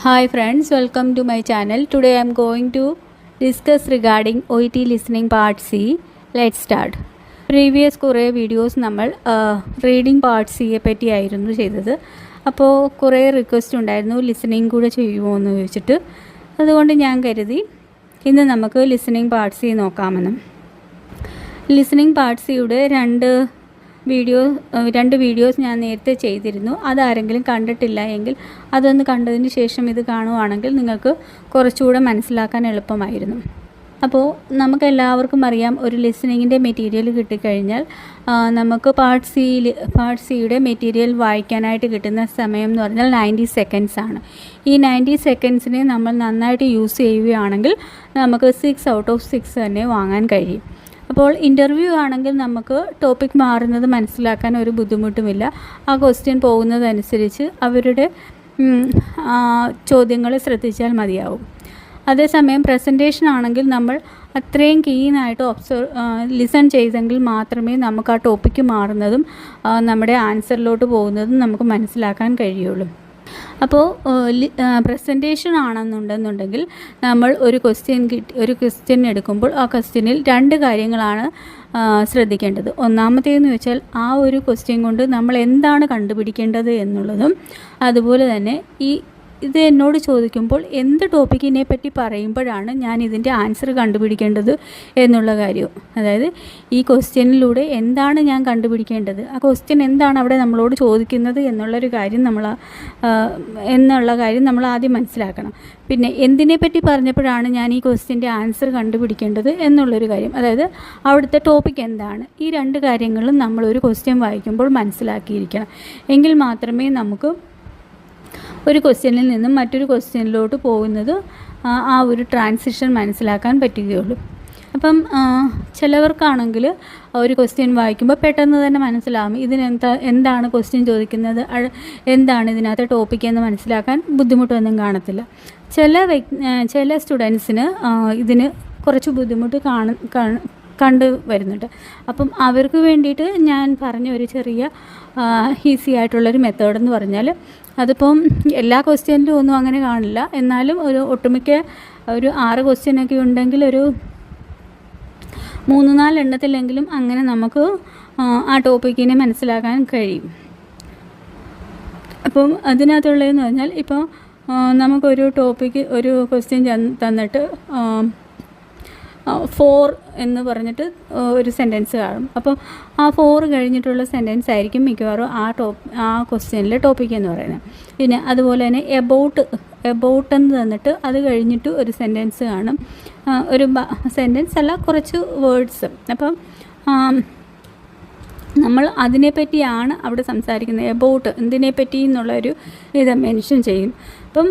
Hi friends, welcome to my channel. Today I am going to discuss regarding OET listening part C. Let's start. Previous കുറേ videos നമ്മൾ reading part സിയെ പറ്റിയായിരുന്നു ചെയ്തത്. അപ്പോൾ കുറേ request ഉണ്ടായിരുന്നു listening കൂടെ ചെയ്യുമോ എന്ന് ചോദിച്ചിട്ട്. അതുകൊണ്ട് ഞാൻ കരുതി ഇന്ന് നമുക്ക് ലിസണിങ് പാർട്ട് സി നോക്കാമെന്ന്. ലിസണിങ് പാർട്ട് സിയുടെ രണ്ട് വീഡിയോസ് ഞാൻ നേരത്തെ ചെയ്തിരുന്നു. അതാരെങ്കിലും കണ്ടിട്ടില്ല എങ്കിൽ അതൊന്ന് കണ്ടതിന് ശേഷം ഇത് കാണുവാണെങ്കിൽ നിങ്ങൾക്ക് കുറച്ചുകൂടെ മനസ്സിലാക്കാൻ എളുപ്പമായിരുന്നു. അപ്പോൾ നമുക്കെല്ലാവർക്കും അറിയാം, ഒരു ലിസണിങ്ങിൻ്റെ മെറ്റീരിയൽ കിട്ടിക്കഴിഞ്ഞാൽ നമുക്ക് പാർട്ട് സിയുടെ മെറ്റീരിയൽ വായിക്കാനായിട്ട് കിട്ടുന്ന സമയം എന്ന് പറഞ്ഞാൽ 90 സെക്കൻഡ്സ് ആണ്. ഈ 90 സെക്കൻഡ്സിനെ നമ്മൾ നന്നായിട്ട് യൂസ് ചെയ്യുകയാണെങ്കിൽ നമുക്ക് 6 ഔട്ട് ഓഫ് 6 തന്നെ വാങ്ങാൻ കഴിയും. അപ്പോൾ ഇൻ്റർവ്യൂ ആണെങ്കിൽ നമുക്ക് ടോപ്പിക് മാറുന്നത് മനസ്സിലാക്കാൻ ഒരു ബുദ്ധിമുട്ടുമില്ല. ആ ക്വസ്റ്റ്യൻ പോകുന്നതനുസരിച്ച് അവരുടെ ചോദ്യങ്ങൾ ശ്രദ്ധിച്ചാൽ മതിയാവും. അതേസമയം പ്രസൻറ്റേഷൻ ആണെങ്കിൽ നമ്മൾ അത്രയും കീനായിട്ട് ലിസൺ ചെയ്തെങ്കിൽ മാത്രമേ നമുക്ക് ആ ടോപ്പിക്ക് മാറുന്നതും നമ്മുടെ ആൻസറിലോട്ട് പോകുന്നതും നമുക്ക് മനസ്സിലാക്കാൻ കഴിയുള്ളൂ. അപ്പോൾ പ്രസൻറ്റേഷൻ ആണെന്നുണ്ടെന്നുണ്ടെങ്കിൽ നമ്മൾ ഒരു ക്വസ്റ്റ്യൻ എടുക്കുമ്പോൾ ആ ക്വസ്റ്റ്യനിൽ 2 കാര്യങ്ങളാണ് ശ്രദ്ധിക്കേണ്ടത്. ഒന്നാമത്തേതെന്ന് വെച്ചാൽ ആ ഒരു ക്വസ്റ്റ്യൻ കൊണ്ട് നമ്മൾ എന്താണ് കണ്ടുപിടിക്കേണ്ടത് എന്നുള്ളതും, അതുപോലെ തന്നെ ഇത് എന്നോട് ചോദിക്കുമ്പോൾ എന്ത് ടോപ്പിക്കിനെ പറ്റി പറയുമ്പോഴാണ് ഞാൻ ഇതിൻ്റെ ആൻസർ കണ്ടുപിടിക്കേണ്ടത് എന്നുള്ള കാര്യവും. അതായത് ഈ ക്വസ്റ്റ്യനിലൂടെ എന്താണ് ഞാൻ കണ്ടുപിടിക്കേണ്ടത്, ആ ക്വസ്റ്റ്യൻ എന്താണ് അവിടെ നമ്മളോട് ചോദിക്കുന്നത് എന്നുള്ള കാര്യം നമ്മൾ ആദ്യം മനസ്സിലാക്കണം. പിന്നെ എന്തിനെ പറ്റി പറഞ്ഞപ്പോഴാണ് ഞാൻ ഈ ക്വസ്റ്റ്യൻ്റെ ആൻസർ കണ്ടുപിടിക്കേണ്ടത് എന്നുള്ളൊരു കാര്യം, അതായത് അവിടുത്തെ ടോപ്പിക് എന്താണ്. ഈ 2 കാര്യങ്ങളും നമ്മളൊരു ക്വസ്റ്റ്യൻ വായിക്കുമ്പോൾ മനസ്സിലാക്കിയിരിക്കണം. എങ്കിൽ മാത്രമേ നമുക്ക് ഒരു ക്വസ്റ്റ്യനിൽ നിന്നും മറ്റൊരു ക്വസ്റ്റ്യനിലോട്ട് പോകുന്നത് ആ ഒരു ട്രാൻസിഷൻ മനസ്സിലാക്കാൻ പറ്റുകയുള്ളൂ. അപ്പം ചിലവർക്കാണെങ്കിൽ ഒരു ക്വസ്റ്റ്യൻ വായിക്കുമ്പോൾ പെട്ടെന്ന് തന്നെ മനസ്സിലാവും എന്താണ് ക്വസ്റ്റ്യൻ ചോദിക്കുന്നത്, എന്താണ് ഇതിനകത്തെ ടോപ്പിക് എന്ന് മനസ്സിലാക്കാൻ ബുദ്ധിമുട്ടൊന്നും കാണത്തില്ല. ചില സ്റ്റുഡൻസിന് ഇതിന് കുറച്ച് ബുദ്ധിമുട്ട് കണ്ടു വരുന്നുണ്ട്. അപ്പം അവർക്ക് വേണ്ടിയിട്ട് ഞാൻ പറഞ്ഞ ഒരു ചെറിയ ഈസി ആയിട്ടുള്ളൊരു മെത്തേഡെന്ന് പറഞ്ഞാൽ, അതിപ്പം എല്ലാ ക്വസ്റ്റ്യനിലും ഒന്നും അങ്ങനെ കാണില്ല, എന്നാലും ഒട്ടുമിക്ക ഒരു 6 ക്വസ്റ്റ്യനൊക്കെ ഉണ്ടെങ്കിൽ ഒരു 3-4 എണ്ണത്തിലെങ്കിലും അങ്ങനെ നമുക്ക് ആ ടോപ്പിക്കിനെ മനസ്സിലാക്കാൻ കഴിയും. അപ്പം അതിനകത്തുള്ളതെന്ന് പറഞ്ഞാൽ, ഇപ്പോൾ നമുക്കൊരു ഒരു ക്വസ്റ്റ്യൻ തന്നിട്ട് 4 എന്ന് പറഞ്ഞിട്ട് ഒരു സെൻറ്റൻസ് കാണും. അപ്പോൾ ആ 4 കഴിഞ്ഞിട്ടുള്ള സെൻറ്റൻസ് ആയിരിക്കും മിക്കവാറും ആ ക്വസ്റ്റ്യനിലെ ടോപ്പിക് എന്ന് പറയുന്നത്. പിന്നെ അതുപോലെ തന്നെ എബൌട്ട് എന്ന് തന്നിട്ട് അത് കഴിഞ്ഞിട്ട് ഒരു സെൻറ്റൻസ് കാണും. ഒരു സെൻറ്റൻസ് അല്ല, കുറച്ച് വേർഡ്സ്. അപ്പം നമ്മൾ അതിനെപ്പറ്റിയാണ് അവിടെ സംസാരിക്കുന്നത്. എബൌട്ട് എന്തിനെപ്പറ്റി എന്നുള്ളൊരു ഇത് മെൻഷൻ ചെയ്യും. അപ്പം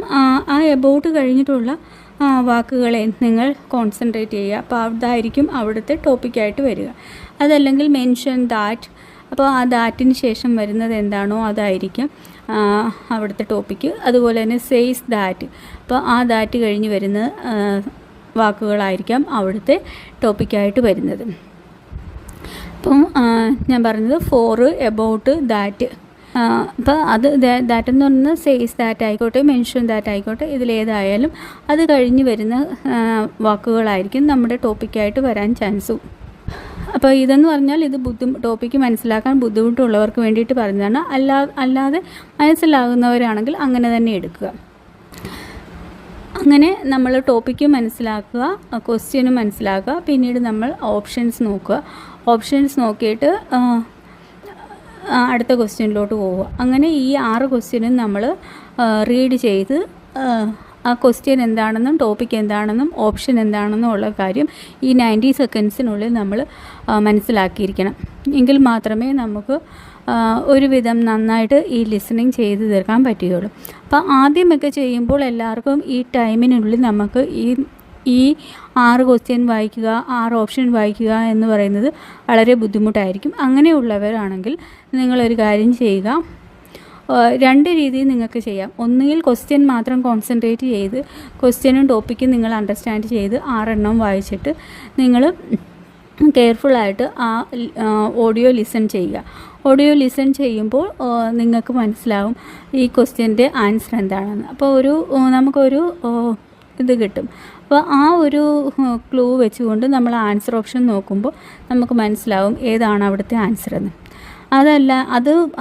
ആ എബൌട്ട് കഴിഞ്ഞിട്ടുള്ള വാക്കുകളെ നിങ്ങൾ കോൺസെൻട്രേറ്റ് ചെയ്യുക. അപ്പോൾ അതായിരിക്കും അവിടുത്തെ ടോപ്പിക്കായിട്ട് വരിക. അതല്ലെങ്കിൽ മെൻഷൻ ദാറ്റ്, അപ്പോൾ ആ ദാറ്റിന് ശേഷം വരുന്നത് എന്താണോ അതായിരിക്കും അവിടുത്തെ ടോപ്പിക്ക്. അതുപോലെ തന്നെ സെയ്സ് ദാറ്റ്, അപ്പോൾ ആ ദാറ്റ് കഴിഞ്ഞ് വരുന്ന വാക്കുകളായിരിക്കാം അവിടുത്തെ ടോപ്പിക്കായിട്ട് വരുന്നത്. അപ്പം ഞാൻ പറഞ്ഞത് 4 എബൌട്ട് ദാറ്റ്. അപ്പോൾ ദാറ്റ് എന്ന് പറയുന്നത് സെയ്സ് ദാറ്റ് ആയിക്കോട്ടെ, മെൻഷൻ ദാറ്റ് ആയിക്കോട്ടെ, ഇതിലേതായാലും അത് കഴിഞ്ഞ് വരുന്ന വാക്കുകളായിരിക്കും നമ്മുടെ ടോപ്പിക്കായിട്ട് വരാൻ ചാൻസും. അപ്പോൾ ഇതെന്ന് പറഞ്ഞാൽ ഇത് ടോപ്പിക്ക് മനസ്സിലാക്കാൻ ബുദ്ധിമുട്ടുള്ളവർക്ക് വേണ്ടിയിട്ട് പറഞ്ഞതാണ്. അല്ലാതെ മനസ്സിലാകുന്നവരാണെങ്കിൽ അങ്ങനെ തന്നെ എടുക്കുക. അങ്ങനെ നമ്മൾ ടോപ്പിക്ക് മനസ്സിലാക്കുക, ക്വസ്റ്റ്യനും മനസ്സിലാക്കുക, പിന്നീട് നമ്മൾ ഓപ്ഷൻസ് നോക്കുക. ഓപ്ഷൻസ് നോക്കിയിട്ട് അടുത്ത ക്വസ്റ്റ്യനിലോട്ട് പോവുക. അങ്ങനെ ഈ 6 ക്വസ്റ്റ്യനും നമ്മൾ റീഡ് ചെയ്ത് ആ ക്വസ്റ്റ്യൻ എന്താണെന്നും ടോപ്പിക് എന്താണെന്നും ഓപ്ഷൻ എന്താണെന്നും ഉള്ള കാര്യം ഈ 90 സെക്കൻഡ്സിനുള്ളിൽ നമ്മൾ മനസ്സിലാക്കിയിരിക്കണം. എങ്കിൽ മാത്രമേ നമുക്ക് ഒരുവിധം നന്നായിട്ട് ഈ ലിസണിങ് ചെയ്ത് തീർക്കാൻ പറ്റുകയുള്ളൂ. അപ്പോൾ ആദ്യമൊക്കെ ചെയ്യുമ്പോൾ എല്ലാവർക്കും ഈ ടൈമിനുള്ളിൽ നമുക്ക് ഈ 6 ക്വസ്റ്റ്യൻ വായിക്കുക, 6 ഓപ്ഷൻ വായിക്കുക എന്ന് പറയുന്നത് വളരെ ബുദ്ധിമുട്ടായിരിക്കും. അങ്ങനെയുള്ളവരാണെങ്കിൽ നിങ്ങളൊരു കാര്യം ചെയ്യുക, 2 രീതിയിൽ നിങ്ങൾക്ക് ചെയ്യാം. ഒന്നുകിൽ ക്വസ്റ്റ്യൻ മാത്രം കോൺസെൻട്രേറ്റ് ചെയ്ത് ക്വസ്റ്റ്യനും ടോപ്പിക്കും നിങ്ങൾ അണ്ടർസ്റ്റാൻഡ് ചെയ്ത് 6 എണ്ണം വായിച്ചിട്ട് നിങ്ങൾ കെയർഫുള്ളായിട്ട് ആ ഓഡിയോ ലിസൺ ചെയ്യുക. ഓഡിയോ ലിസൺ ചെയ്യുമ്പോൾ നിങ്ങൾക്ക് മനസ്സിലാവും ഈ ക്വസ്റ്റ്യൻ്റെ ആൻസർ എന്താണെന്ന്. അപ്പോൾ നമുക്കൊരു ഇത് കിട്ടും. അപ്പോൾ ആ ഒരു ക്ലൂ വെച്ചുകൊണ്ട് നമ്മൾ ആൻസർ ഓപ്ഷൻ നോക്കുമ്പോൾ നമുക്ക് മനസ്സിലാവും ഏതാണ് അവിടുത്തെ ആൻസർ എന്ന്. അതല്ല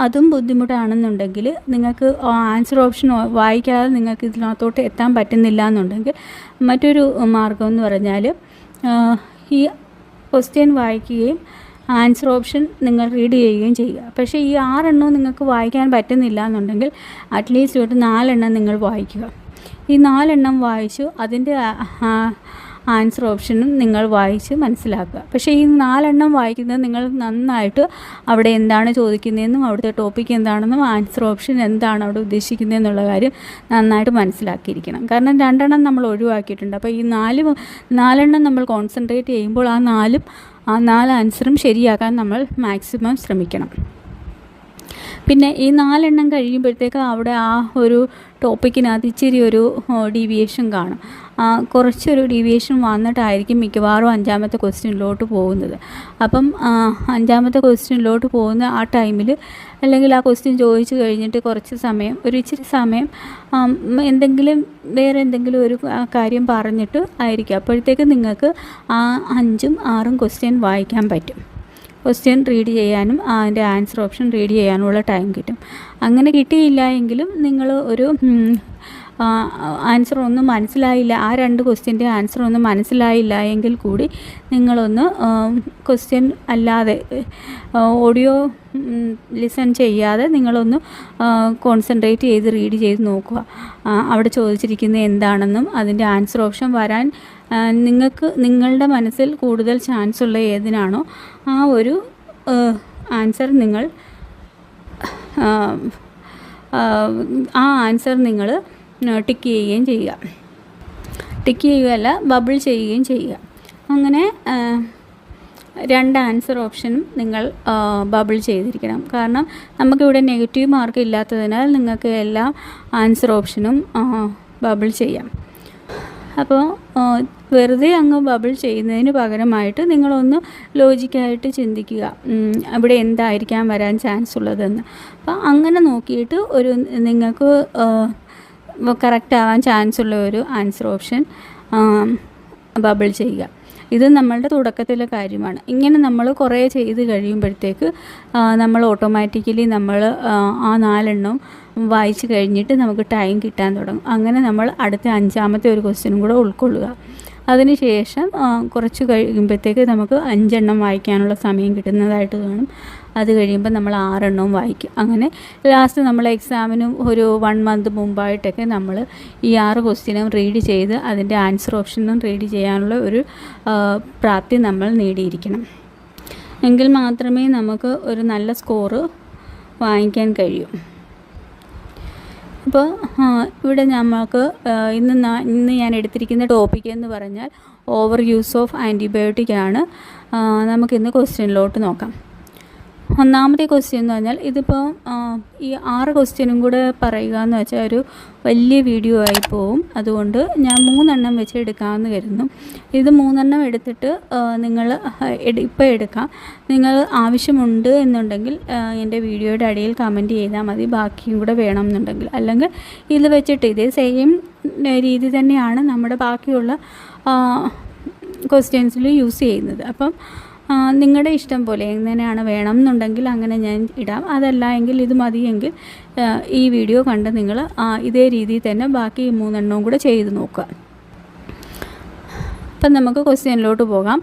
അതും ബുദ്ധിമുട്ടാണെന്നുണ്ടെങ്കിൽ, നിങ്ങൾക്ക് ആൻസർ ഓപ്ഷൻ വായിക്കാതെ നിങ്ങൾക്ക് ഇതിനകത്തോട്ട് എത്താൻ പറ്റുന്നില്ല എന്നുണ്ടെങ്കിൽ, മറ്റൊരു മാർഗം എന്ന് പറഞ്ഞാൽ ഈ ക്വസ്റ്റ്യൻ വായിക്കുകയും ആൻസർ ഓപ്ഷൻ നിങ്ങൾ റീഡ് ചെയ്യുകയും ചെയ്യുക. പക്ഷേ ഈ 6 എണ്ണവും നിങ്ങൾക്ക് വായിക്കാൻ പറ്റുന്നില്ല എന്നുണ്ടെങ്കിൽ അറ്റ്ലീസ്റ്റ് ഒരു 4 എണ്ണം നിങ്ങൾ വായിക്കുക. ഈ 4 എണ്ണം വായിച്ചു അതിൻ്റെ ആൻസർ ഓപ്ഷനും നിങ്ങൾ വായിച്ച് മനസ്സിലാക്കുക. പക്ഷേ ഈ 4 എണ്ണം വായിക്കുന്നത് നിങ്ങൾ നന്നായിട്ട് അവിടെ എന്താണ് ചോദിക്കുന്നതെന്നും അവിടുത്തെ ടോപ്പിക് എന്താണെന്നും ആൻസർ ഓപ്ഷൻ എന്താണ് അവിടെ ഉദ്ദേശിക്കുന്നതെന്നുള്ള കാര്യം നന്നായിട്ട് മനസ്സിലാക്കിയിരിക്കണം. കാരണം 2 എണ്ണം നമ്മൾ ഒഴിവാക്കിയിട്ടുണ്ട്. അപ്പോൾ ഈ 4 എണ്ണം നമ്മൾ കോൺസെൻട്രേറ്റ് ചെയ്യുമ്പോൾ ആ 4 ആൻസറും ശരിയാക്കാൻ നമ്മൾ മാക്സിമം ശ്രമിക്കണം. പിന്നെ ഈ 4 എണ്ണം കഴിയുമ്പോഴത്തേക്ക് അവിടെ ആ ഒരു ടോപ്പിക്കിനകത്ത് ഇച്ചിരി ഒരു ഡീവിയേഷൻ കാണും. കുറച്ചൊരു ഡീവിയേഷൻ വന്നിട്ടായിരിക്കും മിക്കവാറും 5ാമത്തെ ക്വസ്റ്റ്യനിലോട്ട് പോകുന്നത്. അപ്പം 5ാമത്തെ ക്വസ്റ്റ്യനിലോട്ട് പോകുന്ന ആ ടൈമിൽ, അല്ലെങ്കിൽ ആ ക്വസ്റ്റ്യൻ ചോദിച്ചു കഴിഞ്ഞിട്ട് കുറച്ച് സമയം, ഇച്ചിരി സമയം വേറെ എന്തെങ്കിലും ഒരു കാര്യം പറഞ്ഞിട്ട് ആയിരിക്കും. അപ്പോഴത്തേക്ക് നിങ്ങൾക്ക് ആ 5ഉം 6ഉം ക്വസ്റ്റ്യൻ വായിക്കാൻ പറ്റും. ക്വസ്റ്റ്യൻ റീഡ് ചെയ്യാനും അതിൻ്റെ ആൻസർ ഓപ്ഷൻ റീഡ് ചെയ്യാനുമുള്ള ടൈം കിട്ടും. അങ്ങനെ കിട്ടിയില്ല എങ്കിലും നിങ്ങൾ ഒരു ആൻസർ ഒന്നും മനസ്സിലായില്ല, ആ 2 ക്വസ്റ്റ്യൻ്റെ ആൻസർ ഒന്നും മനസ്സിലായില്ല എങ്കിൽ കൂടി നിങ്ങളൊന്ന് ക്വസ്റ്റ്യൻ അല്ലാതെ ഓഡിയോ ലിസൺ ചെയ്യാതെ നിങ്ങളൊന്ന് കോൺസെൻട്രേറ്റ് ചെയ്ത് റീഡ് ചെയ്ത് നോക്കുക. അവിടെ ചോദിച്ചിരിക്കുന്നത് എന്താണെന്നും അതിൻ്റെ ആൻസർ ഓപ്ഷൻ വരാൻ നിങ്ങളുടെ മനസ്സിൽ കൂടുതൽ ചാൻസ് ഉള്ള ഏതിനാണോ ആ ഒരു ആൻസർ നിങ്ങൾ ടിക്ക് ചെയ്യുകയും ചെയ്യുക. ടിക്ക് ചെയ്യുകയല്ല, ബബിൾ ചെയ്യുകയും ചെയ്യുക. അങ്ങനെ 2 ആൻസർ ഓപ്ഷനും നിങ്ങൾ ബബിൾ ചെയ്തിരിക്കണം. കാരണം നമുക്കിവിടെ നെഗറ്റീവ് മാർക്ക് ഇല്ലാത്തതിനാൽ നിങ്ങൾക്ക് എല്ലാ ആൻസർ ഓപ്ഷനും ബബിൾ ചെയ്യാം. അപ്പോൾ വെറുതെ അങ്ങ് ബബിൾ ചെയ്യുന്നതിന് പകരമായിട്ട് നിങ്ങളൊന്ന് ലോജിക്കായിട്ട് ചിന്തിക്കുക, അവിടെ എന്തായിരിക്കാം വരാൻ ചാൻസ് ഉള്ളതെന്ന്. അപ്പോൾ അങ്ങനെ നോക്കിയിട്ട് നിങ്ങൾക്ക് കറക്റ്റ് ആവാൻ ചാൻസ് ഉള്ള ഒരു ആൻസർ ഓപ്ഷൻ ബബിൾ ചെയ്യുക. ഇത് നമ്മളുടെ തുടക്കത്തിലെ കാര്യമാണ്. ഇങ്ങനെ നമ്മൾ കുറേ ചെയ്ത് കഴിയുമ്പോഴത്തേക്ക് നമ്മൾ ഓട്ടോമാറ്റിക്കലി ആ 4 എണ്ണവും വായിച്ച് കഴിഞ്ഞിട്ട് നമുക്ക് ടൈം കിട്ടാൻ തുടങ്ങും. അങ്ങനെ നമ്മൾ അടുത്ത 5ാമത്തെ ഒരു ക്വസ്റ്റ്യനും കൂടെ ഉൾക്കൊള്ളുക. അതിനുശേഷം കുറച്ച് കഴിയുമ്പോഴത്തേക്ക് നമുക്ക് 5 എണ്ണം വായിക്കാനുള്ള സമയം കിട്ടുന്നതായിട്ട് കാണും. അത് കഴിയുമ്പോൾ നമ്മൾ 6 എണ്ണവും വായിക്കും. അങ്ങനെ ലാസ്റ്റ് നമ്മൾ എക്സാമിനും ഒരു 1 മന്ത് മുമ്പായിട്ടൊക്കെ നമ്മൾ ഈ 6 ക്വസ്റ്റ്യനും റീഡ് ചെയ്ത് അതിൻ്റെ ആൻസർ ഓപ്ഷനും റീഡ് ചെയ്യാനുള്ള ഒരു പ്രാപ്തി നമ്മൾ നേടിയിരിക്കണം. എങ്കിൽ മാത്രമേ നമുക്ക് ഒരു നല്ല സ്കോറ് വാങ്ങിക്കാൻ കഴിയൂ. അപ്പോൾ ഇവിടെ നമുക്ക് ഇന്ന് ഞാൻ എടുത്തിരിക്കുന്ന ടോപ്പിക് എന്ന് പറഞ്ഞാൽ ഓവർ യൂസ് ഓഫ് ആൻറ്റിബയോട്ടിക് ആണ്. നമുക്കിന്ന് ക്വസ്റ്റ്യനിലോട്ട് നോക്കാം. ഒന്നാമത്തെ ക്വസ്റ്റ്യൻ എന്ന് പറഞ്ഞാൽ, ഇതിപ്പോൾ ഈ 6 ക്വസ്റ്റ്യനും കൂടെ പറയുക എന്ന് വെച്ചാൽ ഒരു വലിയ വീഡിയോ ആയി പോവും. അതുകൊണ്ട് ഞാൻ 3 എണ്ണം വെച്ച് എടുക്കാമെന്ന് കരുതുന്നു. ഇത് 3 എണ്ണം എടുത്തിട്ട് നിങ്ങൾ ഇപ്പോൾ എടുക്കാം. നിങ്ങൾ ആവശ്യമുണ്ട് എന്നുണ്ടെങ്കിൽ എൻ്റെ വീഡിയോയുടെ അടിയിൽ കമൻറ്റ് ചെയ്താൽ മതി, ബാക്കിയും കൂടെ വേണം എന്നുണ്ടെങ്കിൽ. അല്ലെങ്കിൽ ഇത് വെച്ചിട്ട് ഇതേ സെയിം രീതി തന്നെയാണ് നമ്മുടെ ബാക്കിയുള്ള ക്വസ്റ്റ്യൻസിൽ യൂസ് ചെയ്യുന്നത്. അപ്പം നിങ്ങളുടെ ഇഷ്ടം പോലെ എങ്ങനെയാണ് വേണം എന്നുണ്ടെങ്കിൽ അങ്ങനെ ഞാൻ ഇടാം. അതല്ല എങ്കിൽ ഇത് മതിയെങ്കിൽ ഈ വീഡിയോ കണ്ട് നിങ്ങൾ ഇതേ രീതിയിൽ തന്നെ ബാക്കി 3 എണ്ണവും കൂടെ ചെയ്ത് നോക്കുക. അപ്പം നമുക്ക് ക്വസ്റ്റ്യനിലോട്ട് പോകാം.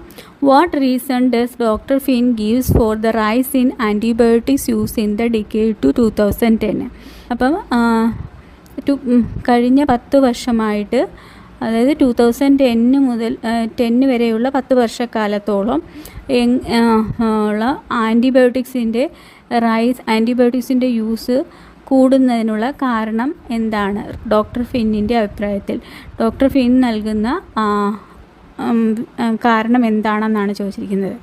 What reason does doctor Finn gives for the rise in antibiotics use in the decade to 2010? അപ്പം കഴിഞ്ഞ 10 വർഷമായിട്ട്, അതായത് 2010 മുതൽ 10 വരെയുള്ള 10 വർഷക്കാലത്തോളം ഉള്ള ആൻറ്റിബയോട്ടിക്സിൻ്റെ യൂസ് കൂടുന്നതിനുള്ള കാരണം എന്താണ് ഡോക്ടർ ഫിന്നിൻ്റെ അഭിപ്രായത്തിൽ? ഡോക്ടർ ഫിൻ നൽകുന്ന കാരണം എന്താണെന്നാണ് ചോദിച്ചിരിക്കുന്നത്.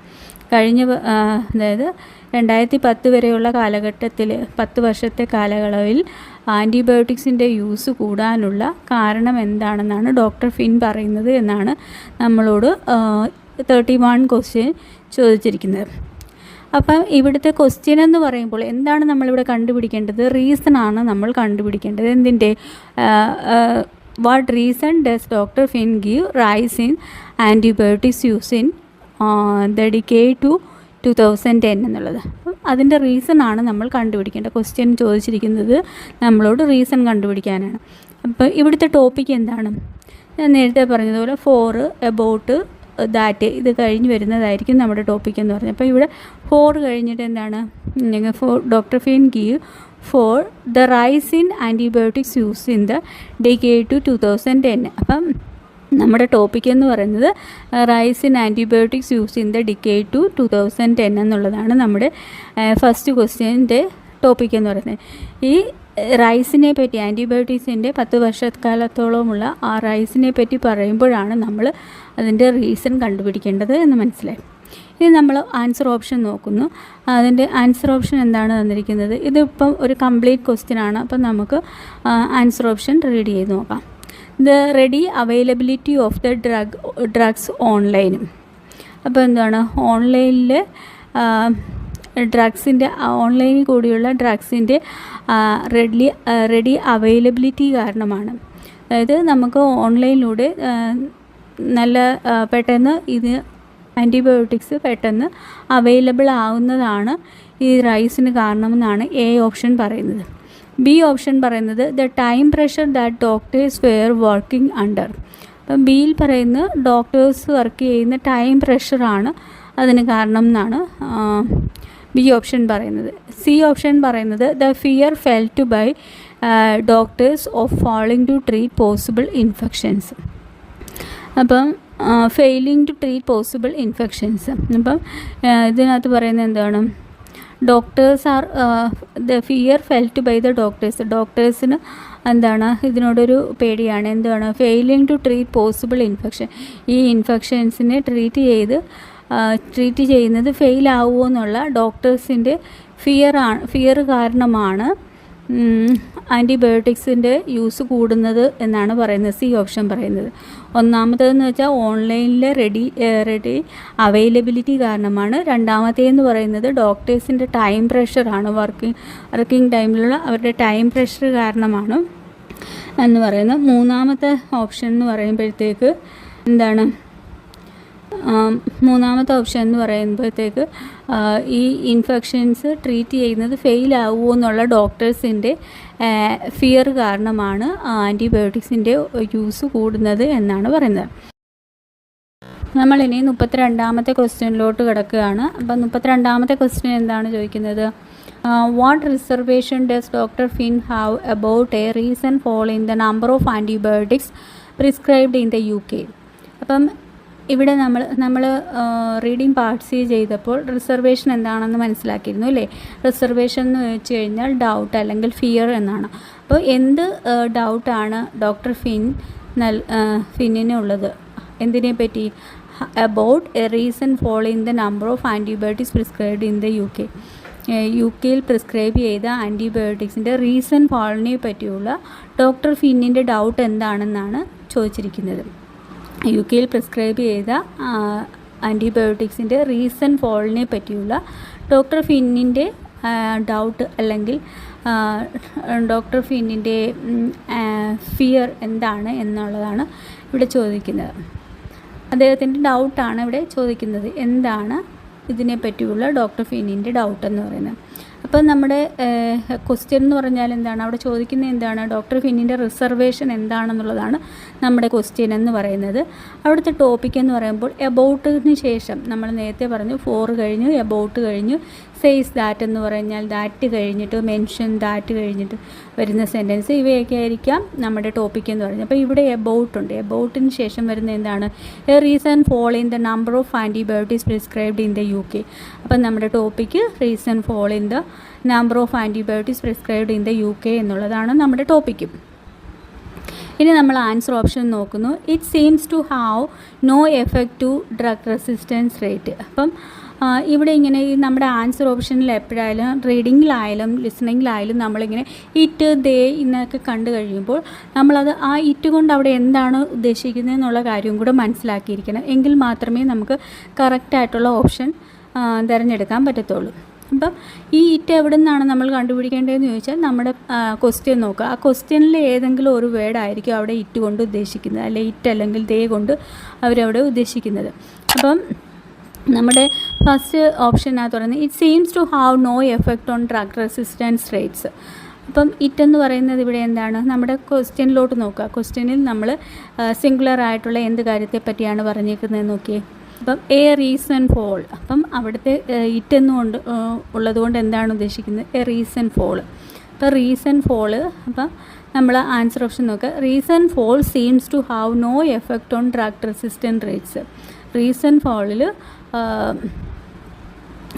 അതായത് 2010 വരെയുള്ള കാലഘട്ടത്തിൽ 10 വർഷത്തെ കാലയളവിൽ ആൻറ്റിബയോട്ടിക്സിൻ്റെ യൂസ് കൂടാനുള്ള കാരണം എന്താണെന്നാണ് ഡോക്ടർ ഫിൻ പറയുന്നത് എന്നാണ് നമ്മളോട് 31 ക്വസ്റ്റ്യൻ ചോദിച്ചിരിക്കുന്നത്. അപ്പം ഇവിടുത്തെ ക്വസ്റ്റ്യൻ എന്ന് പറയുമ്പോൾ എന്താണ് നമ്മളിവിടെ കണ്ടുപിടിക്കേണ്ടത്? റീസണാണ് നമ്മൾ കണ്ടുപിടിക്കേണ്ടത്. എന്തിൻ്റെ? What reason does doctor Finn give rise in antibiotics use in the decade to 2010 എന്നുള്ളത്. അപ്പം അതിൻ്റെ റീസണാണ് നമ്മൾ കണ്ടുപിടിക്കേണ്ടത്. ക്വസ്റ്റ്യൻ ചോദിച്ചിരിക്കുന്നത് നമ്മളോട് റീസൺ കണ്ടുപിടിക്കാനാണ്. അപ്പോൾ ഇവിടുത്തെ ടോപ്പിക്ക് എന്താണ്? ഞാൻ നേരത്തെ പറഞ്ഞതുപോലെ ഫോർ, എബൌട്ട്, ദാറ്റ് ഇത് കഴിഞ്ഞ് വരുന്നതായിരിക്കും നമ്മുടെ ടോപ്പിക് എന്ന് പറഞ്ഞത്. അപ്പോൾ ഇവിടെ ഫോർ കഴിഞ്ഞിട്ട് എന്താണ്? For doctor Finn give for the rise in antibiotics use in the decade to 2010. അപ്പം നമ്മുടെ ടോപ്പിക് എന്ന് പറയുന്നത് rise in antibiotics use in the decade to 2010 എന്നുള്ളതാണ് നമ്മുടെ ഫസ്റ്റ് ക്വസ്റ്റ്യൻ്റെ ടോപ്പിക് എന്ന് പറയുന്നത്. ഈ റൈസിനെ പറ്റി, ആൻറ്റിബയോട്ടിക്സിൻ്റെ 10 വർഷക്കാലത്തോളമുള്ള ആ റൈസിനെ പറ്റി പറയുമ്പോഴാണ് നമ്മൾ അതിൻ്റെ റീസൺ കണ്ടുപിടിക്കേണ്ടത് എന്ന് മനസ്സിലായി. ഇനി നമ്മൾ ആൻസർ ഓപ്ഷൻ നോക്കുന്നു. അതിൻ്റെ ആൻസർ ഓപ്ഷൻ എന്താണ് തന്നിരിക്കുന്നത്? ഇതിപ്പം ഒരു കംപ്ലീറ്റ് ക്വസ്റ്റ്യൻ ആണ്. അപ്പം നമുക്ക് ആൻസർ ഓപ്ഷൻ റീഡ് ചെയ്ത് നോക്കാം. The ready availability of the drugs ഓൺലൈനും. അപ്പോൾ എന്താണ്? ഓൺലൈനിൽ ഡ്രഗ്സിൻ്റെ, ഓൺലൈനിൽ കൂടിയുള്ള ഡ്രഗ്സിൻ്റെ റെഡി അവൈലബിലിറ്റി കാരണമാണ്. അതായത് നമുക്ക് ഓൺലൈനിലൂടെ നല്ല പെട്ടെന്ന് ഇത് ആൻറ്റിബയോട്ടിക്സ് പെട്ടെന്ന് അവൈലബിൾ ആവുന്നതാണ് ഈ റൈസിന് കാരണമെന്നാണ് എ ഓപ്ഷൻ പറയുന്നത്. ബി ഓപ്ഷൻ പറയുന്നത് the time pressure that doctors were working under. അപ്പം ബിയിൽ പറയുന്നത് ഡോക്ടേഴ്സ് വർക്ക് ചെയ്യുന്ന ടൈം പ്രഷറാണ് അതിന് കാരണം എന്നാണ് ബി ഓപ്ഷൻ പറയുന്നത്. സി ഓപ്ഷൻ പറയുന്നത് the fear felt by doctors of falling to treat possible infections. അപ്പം failing to treat possible infections. അപ്പം ഇതിനകത്ത് പറയുന്നത് എന്താണ്? Doctors are the fear felt by the doctors. ഡോക്ടേഴ്സിന് എന്താണ്? ഇതിനോടൊരു പേടിയാണ്. എന്താണ്? Failing to treat possible infection. ഈ ഇൻഫെക്ഷൻസിനെ ട്രീറ്റ് ചെയ്യുന്നത് ഫെയിൽ ആവുമോ എന്നുള്ള ഡോക്ടേഴ്സിൻ്റെ ഫിയർ കാരണമാണ് ആൻറ്റിബയോട്ടിക്സിൻ്റെ യൂസ് കൂടുന്നത് എന്നാണ് പറയുന്നത്, സി ഓപ്ഷൻ പറയുന്നത്. ഒന്നാമത്തേതെന്ന് വെച്ചാൽ ഓൺലൈനിലെ റെഡി അവൈലബിലിറ്റി കാരണമാണ്. രണ്ടാമത്തേതെന്ന് പറയുന്നത് ഡോക്ടേഴ്സിൻ്റെ ടൈം പ്രഷറാണ്, വർക്കിംഗ് ടൈമിലുള്ള അവരുടെ ടൈം പ്രഷർ കാരണമാണ് എന്ന് പറയുന്നത്. മൂന്നാമത്തെ ഓപ്ഷൻ എന്ന് പറയുമ്പോഴത്തേക്ക് എന്താണ്? മൂന്നാമത്തെ ഓപ്ഷൻ എന്ന് പറയുമ്പോഴത്തേക്ക് ഈ ഇൻഫെക്ഷൻസ് ട്രീറ്റ് ചെയ്യുന്നത് ഫെയിൽ ആവുമോ എന്നുള്ള ഡോക്ടേഴ്സിൻ്റെ ഫിയർ കാരണമാണ് ആൻറ്റിബയോട്ടിക്സിൻ്റെ യൂസ് കൂടുന്നത് എന്നാണ് പറയുന്നത്. നമ്മളിനി 32ാമത്തെ ക്വസ്റ്റ്യനിലോട്ട് കിടക്കുകയാണ്. അപ്പം 32ാമത്തെ ക്വസ്റ്റ്യൻ എന്താണ് ചോദിക്കുന്നത്? What reservation does doctor Finn have about a reason fall in the number of antibiotics prescribed in the UK. അപ്പം ഇവിടെ നമ്മൾ റീഡിങ് പാർട്സ് ചെയ്തപ്പോൾ റിസർവേഷൻ എന്താണെന്ന് മനസ്സിലാക്കിയിരുന്നു അല്ലേ? റിസർവേഷൻ എന്ന് വെച്ച് കഴിഞ്ഞാൽ ഡൗട്ട് അല്ലെങ്കിൽ ഫിയർ എന്നാണ്. അപ്പോൾ എന്ത് ഡൗട്ടാണ് ഡോക്ടർ ഫിന്നിനുള്ളത്? എന്തിനെ പറ്റി? About a reason fall in the number of antibiotics prescribed in the UK. UK prescribe ചെയ്ത ആൻറ്റിബയോട്ടിക്സിൻ്റെ റീസൺ ഫോളിനെ പറ്റിയുള്ള ഡോക്ടർ ഫിന്നിൻ്റെ ഡൗട്ട് എന്താണെന്നാണ് ചോദിച്ചിരിക്കുന്നത്. UK പ്രിസ്ക്രൈബ് ചെയ്ത ആൻറ്റിബയോട്ടിക്സിൻ്റെ റീസൺ ഫോളിനെ പറ്റിയുള്ള ഡോക്ടർ ഫിന്നിൻ്റെ ഡൗട്ട് അല്ലെങ്കിൽ ഡോക്ടർ ഫിന്നിൻ്റെ ഫിയർ എന്താണ് എന്നുള്ളതാണ് ഇവിടെ ചോദിക്കുന്നത്. അദ്ദേഹത്തിൻ്റെ ഡൗട്ടാണ് ഇവിടെ ചോദിക്കുന്നത്. എന്താണ് ഇതിനെ പറ്റിയുള്ള ഡോക്ടർ ഫിന്നിൻ്റെ ഡൗട്ട് എന്ന് പറയുന്നത്? അപ്പം നമ്മുടെ ക്വസ്റ്റ്യൻ എന്ന് പറഞ്ഞാൽ എന്താണ്? അവിടെ ചോദിക്കുന്നത് എന്താണ്? ഡോക്ടർ ഫിന്നിൻ്റെ റിസർവേഷൻ എന്താണെന്നുള്ളതാണ് നമ്മുടെ ക്വസ്റ്റ്യൻ എന്ന് പറയുന്നത്. അവിടുത്തെ ടോപ്പിക് എന്ന് പറയുമ്പോൾ എബൌട്ടിന് ശേഷം നമ്മൾ നേരത്തെ പറഞ്ഞു ഫോർ കഴിഞ്ഞു, എബൌട്ട് കഴിഞ്ഞു, സെയ്സ് ദാറ്റ് എന്ന് പറഞ്ഞാൽ ദാറ്റ് കഴിഞ്ഞിട്ട് മെൻഷൻ ദാറ്റ് കഴിഞ്ഞിട്ട് വരുന്ന സെൻറ്റൻസ്, ഇവയൊക്കെ ആയിരിക്കാം നമ്മുടെ ടോപ്പിക് എന്ന് പറയുന്നത്. അപ്പോൾ ഇവിടെ എബൌട്ട് ഉണ്ട്. എബൌട്ടിന് ശേഷം വരുന്ന എന്താണ്? A reason fall in the number of antibiotics prescribed in the UK. അപ്പം നമ്മുടെ topic reason fall in the number of antibiotics prescribed in the UK എന്നുള്ളതാണ് നമ്മുടെ ടോപ്പിക്ക്. ഇനി നമ്മൾ ആൻസർ ഓപ്ഷൻ നോക്കുന്നു. It seems to have no effect to drug resistance rate. അപ്പം ഇവിടെ ഇങ്ങനെ ഈ നമ്മുടെ ആൻസർ ഓപ്ഷനിൽ എപ്പോഴായാലും റീഡിങ്ങിലായാലും ലിസണിങ്ങിലായാലും നമ്മളിങ്ങനെ ഇറ്റ് ദേ എന്നൊക്കെ കണ്ടു കഴിയുമ്പോൾ നമ്മളത് ആ ഇറ്റ് കൊണ്ട് അവിടെ എന്താണ് ഉദ്ദേശിക്കുന്നത് എന്നുള്ള കാര്യം കൂടെ മനസ്സിലാക്കിയിരിക്കണം. എങ്കിൽ മാത്രമേ നമുക്ക് കറക്റ്റായിട്ടുള്ള ഓപ്ഷൻ തിരഞ്ഞെടുക്കാൻ പറ്റത്തുള്ളൂ. അപ്പം ഈ ഇറ്റ് എവിടെ നിന്നാണ് നമ്മൾ കണ്ടുപിടിക്കേണ്ടതെന്ന് ചോദിച്ചാൽ നമ്മുടെ ക്വസ്റ്റ്യൻ നോക്കുക. ആ ക്വസ്റ്റ്യനിൽ ഏതെങ്കിലും ഒരു വേർഡായിരിക്കും അവിടെ ഇറ്റ് കൊണ്ട് ഉദ്ദേശിക്കുന്നത്, അല്ലെ ഇറ്റ് അല്ലെങ്കിൽ ദേ കൊണ്ട് അവരവിടെ ഉദ്ദേശിക്കുന്നത്. അപ്പം നമ്മുടെ ഫസ്റ്റ് ഓപ്ഷനകത്ത് പറയുന്നത് it seems to have no effect on drug resistance rates. അപ്പം ഇറ്റ് എന്ന് പറയുന്നത് ഇവിടെ എന്താണ്? നമ്മുടെ ക്വസ്റ്റ്യനിലോട്ട് നോക്കുക. ക്വസ്റ്റ്യനിൽ നമ്മൾ സിംഗുലർ ആയിട്ടുള്ള എന്ത് കാര്യത്തെ പറ്റിയാണ് പറഞ്ഞേക്കുന്നത് നോക്കിയേ. അപ്പം എ റീസൺ ഫോൾ. അപ്പം അവിടുത്തെ ഇറ്റ് എന്നുകൊണ്ട് ഉള്ളതുകൊണ്ട് എന്താണ് ഉദ്ദേശിക്കുന്നത്? A reason fall. അപ്പോൾ റീസൺ ഫോള്, അപ്പം നമ്മൾ ആൻസർ ഓപ്ഷൻ നോക്കുക. Reason fall seems to have no effect on drug resistant rates. Reason ഫോളിൽ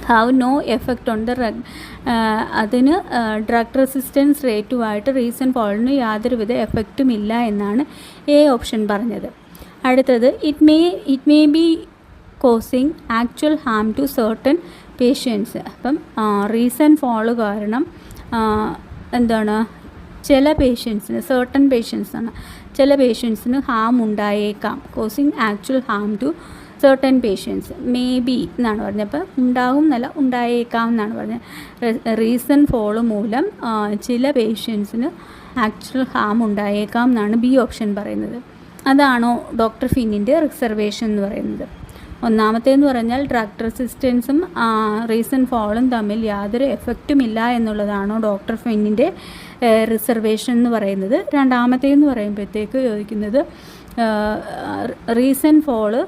have no effect on the drug, അതിന് ഡ്രഗ് റെസിസ്റ്റൻസ് റേറ്റുമായിട്ട് റീസൺ ഫോളിന് യാതൊരുവിധ എഫക്റ്റും ഇല്ല എന്നാണ് എ ഓപ്ഷൻ പറഞ്ഞത്. അടുത്തത് it may be causing actual harm to certain patients. അപ്പം റീസൺ ഫോള് കാരണം എന്താണ്, ചില പേഷ്യൻസിന്, സർട്ടൻ പേഷ്യൻസ് ആണ്, ചില പേഷ്യൻസിന് ഹാം ഉണ്ടായേക്കാം. Causing actual harm to certain patients. May be എന്നാണ് പറഞ്ഞത്. അപ്പോൾ ഉണ്ടാകും എന്നല്ല, ഉണ്ടായേക്കാം എന്നാണ് പറഞ്ഞത്. റീസൺ ഫോള് മൂലം ചില പേഷ്യൻസിന് ആക്ച്വൽ ഹാം ഉണ്ടായേക്കാം എന്നാണ് ബി ഓപ്ഷൻ പറയുന്നത്. അതാണോ ഡോക്ടർ ഫിന്നിൻ്റെ റിസർവേഷൻ എന്ന് പറയുന്നത്? ഒന്നാമത്തേന്ന് പറഞ്ഞാൽ ഡ്രഗ് റെസിസ്റ്റൻസും റീസൺ ഫോളും തമ്മിൽ യാതൊരു എഫക്റ്റും ഇല്ല എന്നുള്ളതാണോ ഡോക്ടർ ഫിന്നിൻ്റെ റിസർവേഷൻ എന്ന് പറയുന്നത്? രണ്ടാമത്തേന്ന് പറയുമ്പോഴത്തേക്ക് ചോദിക്കുന്നത് reason fall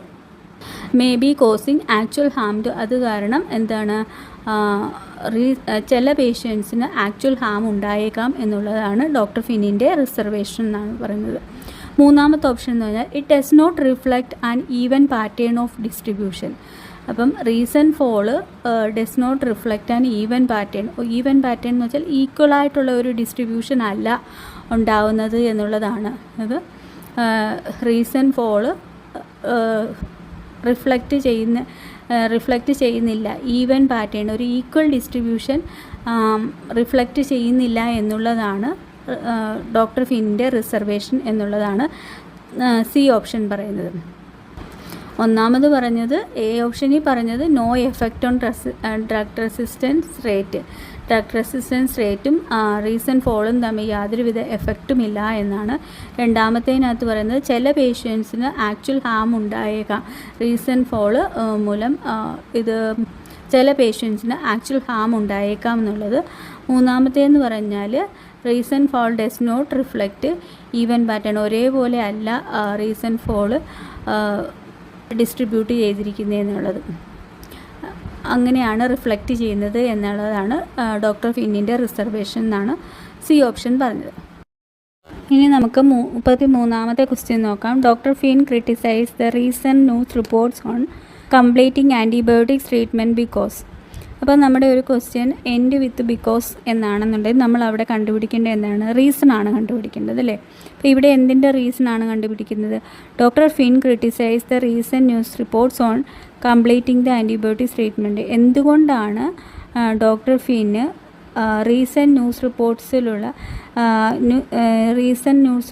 may be causing actual harm to, അത് കാരണം എന്താണ്, ചില പേഷ്യൻസിന് ആക്ച്വൽ ഹാം ഉണ്ടായേക്കാം എന്നുള്ളതാണ് ഡോക്ടർ ഫിന്നിൻ്റെ റിസർവേഷൻ എന്നാണ് പറയുന്നത്. മൂന്നാമത്തെ ഓപ്ഷൻ എന്ന് പറഞ്ഞാൽ it does not reflect an even pattern of distribution. അപ്പം reason fall does not reflect an even pattern. Even pattern എന്ന് വെച്ചാൽ ഈക്വലായിട്ടുള്ള ഒരു ഡിസ്ട്രിബ്യൂഷൻ അല്ല ഉണ്ടാവുന്നത് എന്നുള്ളതാണ്. അത് റീസൺ ഫോള് റിഫ്ലക്റ്റ് ചെയ്യുന്നില്ല, ഈവൻ പാറ്റേൺ, ഒരു ഈക്വൽ ഡിസ്ട്രിബ്യൂഷൻ റിഫ്ലക്റ്റ് ചെയ്യുന്നില്ല എന്നുള്ളതാണ് ഡോക്ടർ ഫിന്നിൻ്റെ റിസർവേഷൻ എന്നുള്ളതാണ് സി ഓപ്ഷൻ പറയുന്നത്. ഒന്നാമത് പറഞ്ഞത് എ ഓപ്ഷനിൽ പറഞ്ഞത് no effect on drug resistance rate. Drug resistance റേറ്റും റീസൺ ഫോളും തമ്മിൽ യാതൊരുവിധ എഫക്റ്റും ഇല്ല എന്നാണ്. രണ്ടാമത്തേനകത്ത് പറയുന്നത് ചില പേഷ്യൻസിന് ആക്ച്വൽ ഹാം ഉണ്ടായേക്കാം, റീസൺ ഫോള് മൂലം ഇത് ചില പേഷ്യൻസിന് ആക്ച്വൽ ഹാം ഉണ്ടായേക്കാം എന്നുള്ളത്. മൂന്നാമത്തേന്ന് പറഞ്ഞാൽ reason fall does not reflect even pattern, ഒരേപോലെ അല്ല റീസൺ ഫോള് ഡിസ്ട്രിബ്യൂട്ട് ചെയ്തിരിക്കുന്നത് എന്നുള്ളത്, അങ്ങനെയാണ് റിഫ്ലക്റ്റ് ചെയ്യുന്നത് എന്നുള്ളതാണ് ഡോക്ടർ ഫിന്നിൻ്റെ റിസർവേഷൻ എന്നാണ് സി ഓപ്ഷൻ പറഞ്ഞത്. ഇനി നമുക്ക് 33ാമത്തെ ക്വസ്റ്റ്യൻ നോക്കാം. Doctor Finn criticise the recent news reports on completing antibiotics treatment because. അപ്പോൾ നമ്മുടെ ഒരു ക്വസ്റ്റ്യൻ എൻഡ് വിത്ത് ബിക്കോസ് എന്നാണെന്നുണ്ടെങ്കിൽ നമ്മൾ അവിടെ കണ്ടുപിടിക്കേണ്ടത് എന്താണ്? റീസൺ ആണ് കണ്ടുപിടിക്കേണ്ടത്, അല്ലേ? അപ്പോൾ ഇവിടെ എന്തിൻ്റെ റീസൺ ആണ് കണ്ടുപിടിക്കുന്നത്? Doctor Finn criticise the recent news reports on completing the antibiotics treatment. എന്തുകൊണ്ടാണ് ഡോക്ടർ ഫിന് recent news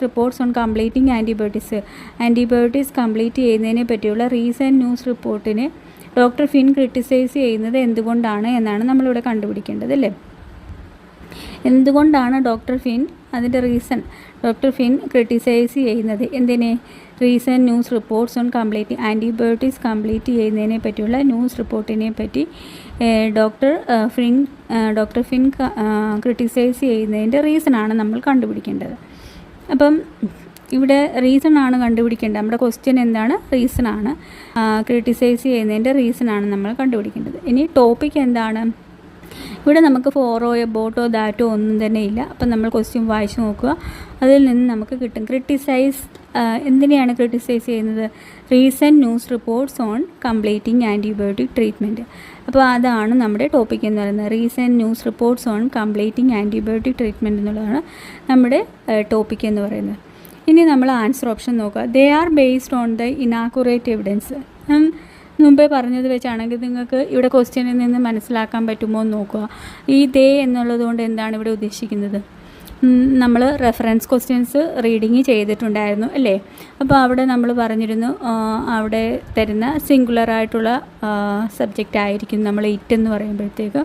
reports on completing antibiotics complete ചെയ്യുന്നതിനെ പറ്റിയുള്ള റീസെൻറ്റ് ന്യൂസ് റിപ്പോർട്ടിനെ ഡോക്ടർ ഫിൻ ക്രിട്ടിസൈസ് ചെയ്യുന്നത് എന്തുകൊണ്ടാണ് എന്നാണ് നമ്മളിവിടെ കണ്ടുപിടിക്കേണ്ടത്, അല്ലേ? എന്തുകൊണ്ടാണ് ഡോക്ടർ ഫിൻ, അതിൻ്റെ റീസൺ ഡോക്ടർ ഫിൻ ക്രിട്ടിസൈസ് ചെയ്യുന്നത് എന്തിനെ? Recent news reports on antibiotics complete ചെയ്യുന്നതിനെ പറ്റിയുള്ള ന്യൂസ് റിപ്പോർട്ടിനെ പറ്റി ഡോക്ടർ ഫിൻ ക്രിട്ടിസൈസ് ചെയ്യുന്നതിൻ്റെ റീസണാണ് നമ്മൾ കണ്ടുപിടിക്കേണ്ടത്. അപ്പം ഇവിടെ റീസൺ ആണ് കണ്ടുപിടിക്കേണ്ടത്. നമ്മുടെ ക്വസ്റ്റ്യൻ എന്താണ്? റീസണാണ്, ക്രിട്ടിസൈസ് ചെയ്യുന്നതിൻ്റെ റീസണാണ് നമ്മൾ കണ്ടുപിടിക്കേണ്ടത്. ഇനി ടോപ്പിക് എന്താണ്? ഇവിടെ നമുക്ക് ഫോറോ എബോട്ടോ ദാറ്റോ ഒന്നും തന്നെ ഇല്ല. അപ്പം നമ്മൾ ക്വസ്റ്റ്യൻ വായിച്ച് നോക്കുക, അതിൽ നിന്ന് നമുക്ക് കിട്ടും. എന്തിനെയാണ് ക്രിട്ടിസൈസ് ചെയ്യുന്നത്? Recent news reports on completing antibiotic treatment. അപ്പോൾ അതാണ് നമ്മുടെ ടോപ്പിക് എന്ന് പറയുന്നത്. Recent news reports on completing antibiotic treatment എന്നുള്ളതാണ് നമ്മുടെ ടോപ്പിക് എന്ന് പറയുന്നത്. ഇനി നമ്മൾ ആൻസർ ഓപ്ഷൻ നോക്കുക. They are based on the inaccurate evidence. മുമ്പേ പറഞ്ഞത് വെച്ചാണെങ്കിൽ നിങ്ങൾക്ക് ഇവിടെ ക്വസ്റ്റ്യനിൽ നിന്ന് മനസ്സിലാക്കാൻ പറ്റുമോ എന്ന് നോക്കുക. ഈ ദേ എന്നുള്ളത് കൊണ്ട് എന്താണ് ഇവിടെ ഉദ്ദേശിക്കുന്നത്? നമ്മൾ റെഫറൻസ് ക്വസ്റ്റ്യൻസ് റീഡിങ് ചെയ്തിട്ടുണ്ടായിരുന്നു അല്ലേ? അപ്പോൾ അവിടെ നമ്മൾ പറഞ്ഞിരുന്നു അവിടെ തരുന്ന സിംഗുലറായിട്ടുള്ള സബ്ജക്റ്റ് ആയിരിക്കും നമ്മൾ ഇറ്റ് എന്ന് പറയുമ്പോഴത്തേക്ക്,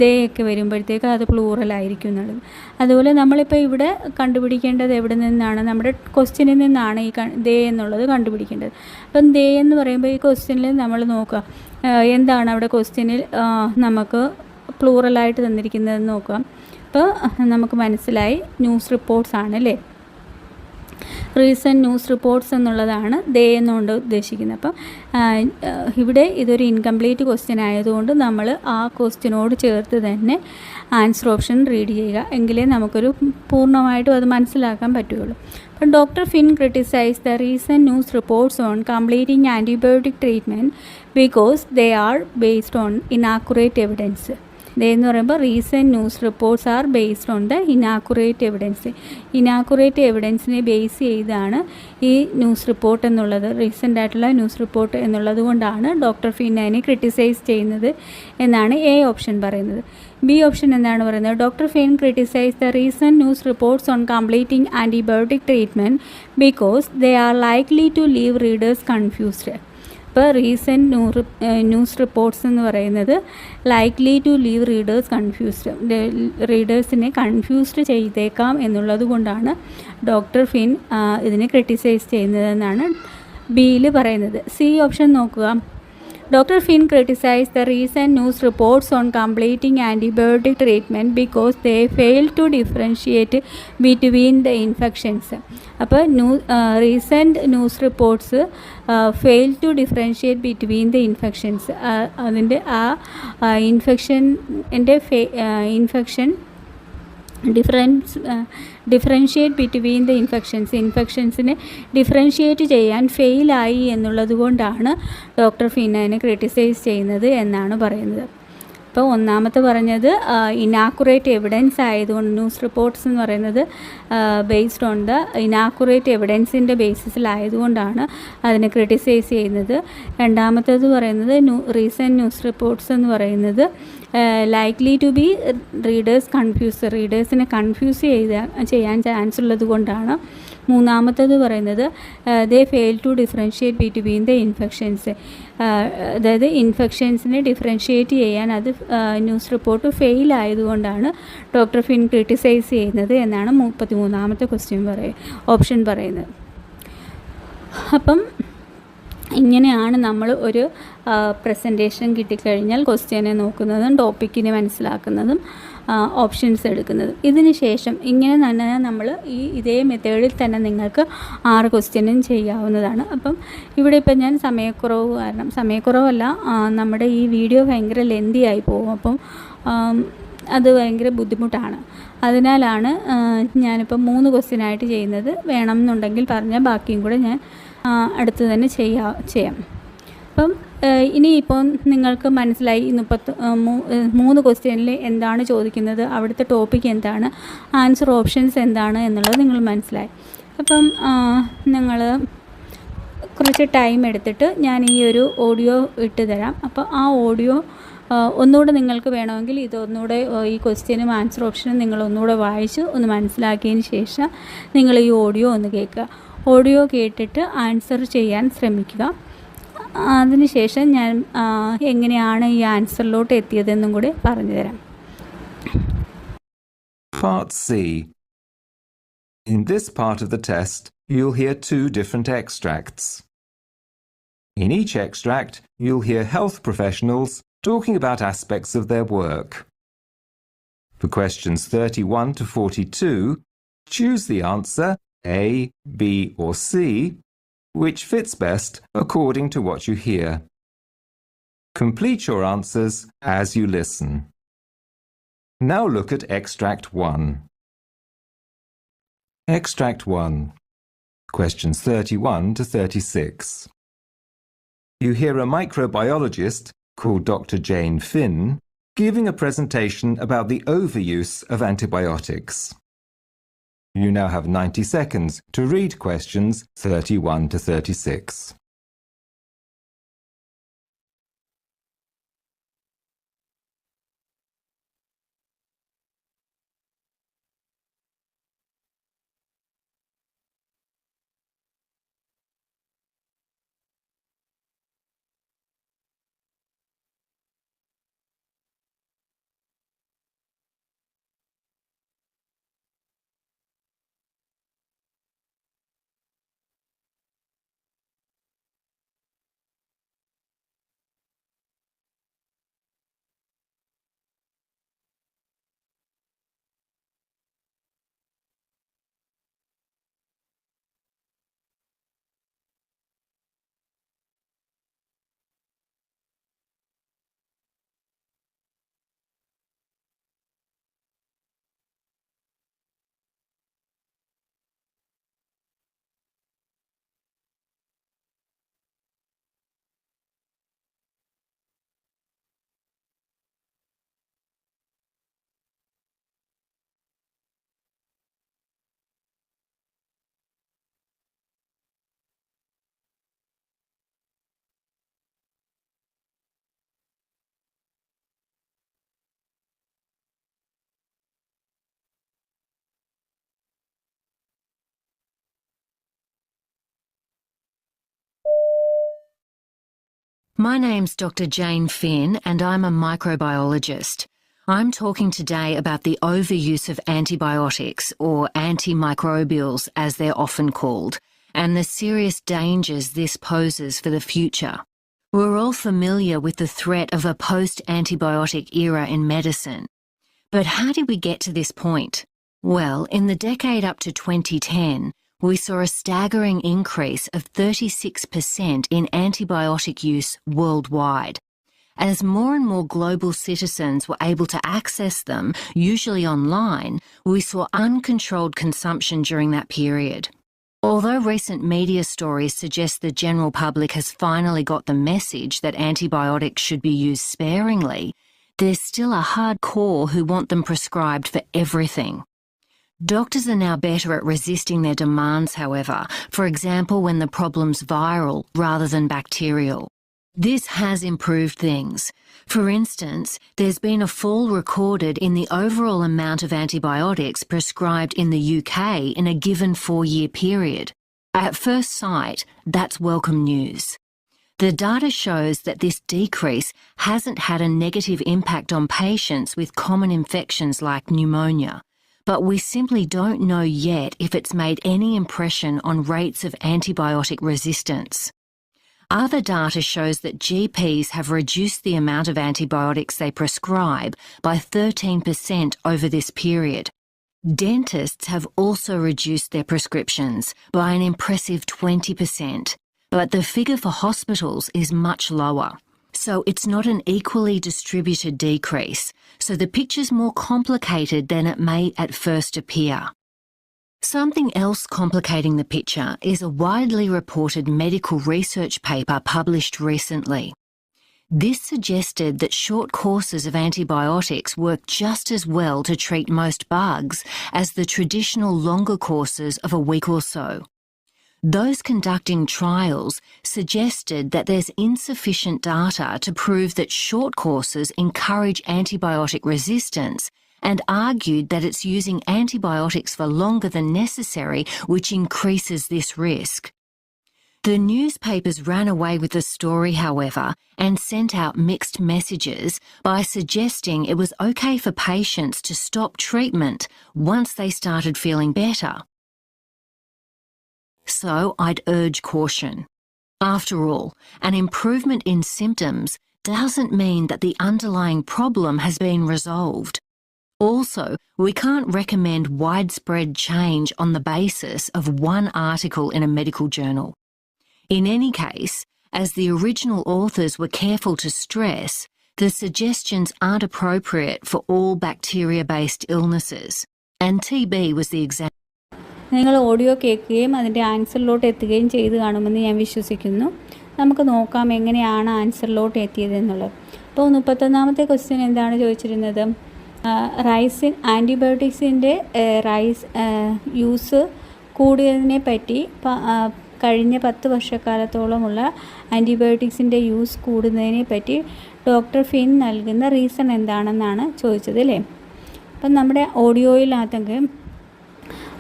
ദേ ഒക്കെ വരുമ്പോഴത്തേക്ക് അത് പ്ലൂറലായിരിക്കും എന്നുള്ളത്. അതുപോലെ നമ്മളിപ്പോൾ ഇവിടെ കണ്ടുപിടിക്കേണ്ടത് എവിടെ നിന്നാണ്? നമ്മുടെ ക്വസ്റ്റ്യനിൽ നിന്നാണ് ഈ ദേ എന്നുള്ളത് കണ്ടുപിടിക്കേണ്ടത്. അപ്പം ദേ എന്ന് പറയുമ്പോൾ ഈ ക്വസ്റ്റ്യനിൽ നമ്മൾ നോക്കുക എന്താണ് അവിടെ ക്വസ്റ്റ്യനിൽ നമുക്ക് പ്ലൂറലായിട്ട് തന്നിരിക്കുന്നതെന്ന് നോക്കുക. അപ്പോൾ നമുക്ക് മനസ്സിലായി ന്യൂസ് റിപ്പോർട്ട്സ് ആണ് അല്ലേ? റീസെൻറ്റ് ന്യൂസ് റിപ്പോർട്ട്സ് എന്നുള്ളതാണ് ദേ എന്നുകൊണ്ട് ഉദ്ദേശിക്കുന്നത്. അപ്പം ഇവിടെ ഇതൊരു ഇൻകംപ്ലീറ്റ് ക്വസ്റ്റ്യൻ ആയതുകൊണ്ട് നമ്മൾ ആ ക്വസ്റ്റ്യനോട് ചേർത്ത് തന്നെ ആൻസർ ഓപ്ഷൻ റീഡ് ചെയ്യുക, എങ്കിലേ നമുക്കൊരു പൂർണ്ണമായിട്ടും അത് മനസ്സിലാക്കാൻ പറ്റുകയുള്ളൂ. അപ്പം doctor Finn criticise the recent news reports on completing antibiotic treatment because they are based on inaccurate evidence. എന്ന് പറയുമ്പോൾ recent news reports are based on the inaccurate evidence. Inaccurate എവിഡൻസിനെ ബേസ് ചെയ്താണ് ഈ ന്യൂസ് റിപ്പോർട്ട് എന്നുള്ളത്, recent ആയിട്ടുള്ള news report എന്നുള്ളത് കൊണ്ടാണ് doctor Finn അതിനെ ക്രിട്ടിസൈസ് ചെയ്യുന്നത് എന്നാണ് എ ഓപ്ഷൻ പറയുന്നത്. ബി ഓപ്ഷൻ എന്താണ് പറയുന്നത്? Doctor Finn criticise the recent news reports on completing antibiotic treatment because they are likely to leave readers confused. ഇപ്പോൾ റീസെൻറ്റ് ന്യൂസ് റിപ്പോർട്ട്സ് എന്ന് പറയുന്നത് likely to leave readers confused, റീഡേഴ്സിനെ confused ചെയ്തേക്കാം എന്നുള്ളത് കൊണ്ടാണ് ഡോക്ടർ ഫിൻ ഇതിനെ ക്രിട്ടിസൈസ് ചെയ്യുന്നതെന്നാണ് ബിയിൽ പറയുന്നത്. സി ഓപ്ഷൻ നോക്കുക. Dr. Finn criticized the recent news reports on completing antibiotic treatment because they failed to differentiate between the infections. അപ്പോൾ recent news reports fail to differentiate between the infections. അതിൻ്റെ infection differentiate between the ഇൻഫെക്ഷൻസിനെ differentiate ചെയ്യാൻ ഫെയിലായി എന്നുള്ളത് കൊണ്ടാണ് doctor ഫിന്നനെ criticise ചെയ്യുന്നത് എന്നാണ് പറയുന്നത്. അപ്പോൾ ഒന്നാമത്തെ പറഞ്ഞത് ഇനാക്കുറേറ്റ് എവിഡൻസ് ആയതുകൊണ്ട് ന്യൂസ് റിപ്പോർട്ട്സ് എന്ന് പറയുന്നത് ബേസ്ഡ് ഓൺ ദ ഇനാക്കുറേറ്റ് എവിഡൻസിൻ്റെ ബേസിസിലായതുകൊണ്ടാണ് അതിനെ ക്രിട്ടിസൈസ് ചെയ്യുന്നത്. രണ്ടാമത്തേത് പറയുന്നത് റീസെൻറ്റ് ന്യൂസ് റിപ്പോർട്ട്സ് എന്ന് പറയുന്നത് ലൈക്ലി ടു ബി റീഡേഴ്സിനെ കൺഫ്യൂസ് ചെയ്യാൻ ചാൻസ് ഉള്ളത് കൊണ്ടാണ്. മൂന്നാമത്തേത് പറയുന്നത് they fail to differentiate between the infections, അതായത് ഇൻഫെക്ഷൻസിനെ ഡിഫറൻഷിയേറ്റ് ചെയ്യാൻ അത് ന്യൂസ് റിപ്പോർട്ട് ഫെയിൽ ആയതുകൊണ്ടാണ് ഡോക്ടർ ഫിൻ ക്രിട്ടിസൈസ് ചെയ്യുന്നത് എന്നാണ് 33ാമത്തെ ഓപ്ഷൻ പറയുന്നത്. അപ്പം ഇങ്ങനെയാണ് നമ്മൾ ഒരു പ്രസൻറ്റേഷൻ കിട്ടിക്കഴിഞ്ഞാൽ ക്വസ്റ്റ്യനെ നോക്കുന്നതും ടോപ്പിക്കിനെ മനസ്സിലാക്കുന്നതും ഓപ്ഷൻസ് എടുക്കുന്നത്. ഇതിന് ശേഷം ഇങ്ങനെ തന്നെ നമ്മൾ ഇതേ മെത്തേഡിൽ തന്നെ നിങ്ങൾക്ക് 6 ക്വസ്റ്റ്യനും ചെയ്യാവുന്നതാണ്. അപ്പം ഇവിടെ ഇപ്പം ഞാൻ സമയക്കുറവല്ല, നമ്മുടെ ഈ വീഡിയോ ഭയങ്കര ലെന്തി ആയി പോകും. അപ്പം അത് ഭയങ്കര ബുദ്ധിമുട്ടാണ്. അതിനാലാണ് ഞാനിപ്പം 3 ക്വസ്റ്റ്യനായിട്ട് ചെയ്യുന്നത്. വേണം എന്നുണ്ടെങ്കിൽ പറഞ്ഞാൽ ബാക്കിയും കൂടെ ഞാൻ അടുത്ത് തന്നെ ചെയ്യാം. അപ്പം ഇനിയിപ്പോൾ നിങ്ങൾക്ക് മനസ്സിലായി 3 ക്വസ്റ്റ്യനിൽ എന്താണ് ചോദിക്കുന്നത്, അവിടുത്തെ ടോപ്പിക് എന്താണ്, ആൻസർ ഓപ്ഷൻസ് എന്താണ് എന്നുള്ളത് നിങ്ങൾ മനസ്സിലായി. അപ്പം നിങ്ങൾ കുറച്ച് ടൈം എടുത്തിട്ട് ഞാൻ ഈ ഒരു ഓഡിയോ ഇട്ട് തരാം. അപ്പോൾ ആ ഓഡിയോ ഒന്നുകൂടെ നിങ്ങൾക്ക് വേണമെങ്കിൽ ഇതൊന്നുകൂടെ ഈ ക്വസ്റ്റ്യനും ആൻസർ ഓപ്ഷനും നിങ്ങൾ ഒന്നുകൂടെ വായിച്ച് ഒന്ന് മനസ്സിലാക്കിയതിന് ശേഷം നിങ്ങൾ ഈ ഓഡിയോ ഒന്ന് കേൾക്കുക. ഓഡിയോ കേട്ടിട്ട് ആൻസർ ചെയ്യാൻ ശ്രമിക്കുക. അതിനുശേഷം ഞാൻ എങ്ങനെയാണ് ഈ ആൻസറിലോട്ട് എത്തിയതെന്നും കൂടി പറഞ്ഞു തരാം. Part C. In this part of the test, you'll hear 2 different extracts. In each extract, you'll hear health professionals talking about aspects of their work. For questions 31 to 42, choose the answer A, B, or C, which fits best according to what you hear. Complete your answers as you listen. Now look at Extract 1. Extract 1. Questions 31 to 36. You hear a microbiologist called Dr. Jane Finn giving a presentation about the overuse of antibiotics. You now have 90 seconds to read questions 31 to 36. My name's Dr. Jane Finn and I'm a microbiologist. I'm talking today about the overuse of antibiotics, or antimicrobials as they're often called, and the serious dangers this poses for the future. We're all familiar with the threat of a post-antibiotic era in medicine. But how did we get to this point? Well, in the decade up to 2010, we saw a staggering increase of 36% in antibiotic use worldwide. As more and more global citizens were able to access them, usually online, we saw uncontrolled consumption during that period. Although recent media stories suggest the general public has finally got the message that antibiotics should be used sparingly, there's still a hardcore who want them prescribed for everything. Doctors are now better at resisting their demands, however, for example when the problem's viral rather than bacterial. This has improved things. For instance, there's been a fall recorded in the overall amount of antibiotics prescribed in the UK in a given 4-year period. At first sight, that's welcome news. The data shows that this decrease hasn't had a negative impact on patients with common infections like pneumonia, but we simply don't know yet if it's made any impression on rates of antibiotic resistance. Other data shows that GPs have reduced the amount of antibiotics they prescribe by 13% over this period. Dentists have also reduced their prescriptions by an impressive 20%, but the figure for hospitals is much lower. So it's not an equally distributed decrease, so the picture's more complicated than it may at first appear. Something else complicating the picture is a widely reported medical research paper published recently. This suggested that short courses of antibiotics work just as well to treat most bugs as the traditional longer courses of a week or so. Those conducting trials suggested that there's insufficient data to prove that short courses encourage antibiotic resistance, and argued that it's using antibiotics for longer than necessary which increases this risk. The newspapers ran away with the story, however, and sent out mixed messages by suggesting it was okay for patients to stop treatment once they started feeling better. So I'd urge caution. After all, an improvement in symptoms doesn't mean that the underlying problem has been resolved. Also, we can't recommend widespread change on the basis of one article in a medical journal. In any case, as the original authors were careful to stress, the suggestions aren't appropriate for all bacteria-based illnesses, and TB was the example. നിങ്ങൾ audio കേൾക്കുകയും അതിൻ്റെ ആൻസറിലോട്ട് എത്തുകയും ചെയ്ത് കാണുമെന്ന് ഞാൻ വിശ്വസിക്കുന്നു. നമുക്ക് നോക്കാം എങ്ങനെയാണ് ആൻസറിലോട്ട് എത്തിയതെന്നുള്ളത്. അപ്പോൾ 31ാമത്തെ ക്വസ്റ്റ്യൻ എന്താണ് ചോദിച്ചിരുന്നത്? റൈസ് ഇൻ ആൻറ്റിബയോട്ടിക്സിൻ്റെ യൂസ് കൂടിയതിനെ പറ്റി കഴിഞ്ഞ 10 വർഷക്കാലത്തോളമുള്ള ആൻറ്റിബയോട്ടിക്സിൻ്റെ യൂസ് കൂടുന്നതിനെ പറ്റി ഡോക്ടർ ഫിൻ നൽകുന്ന റീസൺ എന്താണെന്നാണ് ചോദിച്ചത് അല്ലേ. അപ്പം നമ്മുടെ ഓഡിയോയിലകത്തൊക്കെ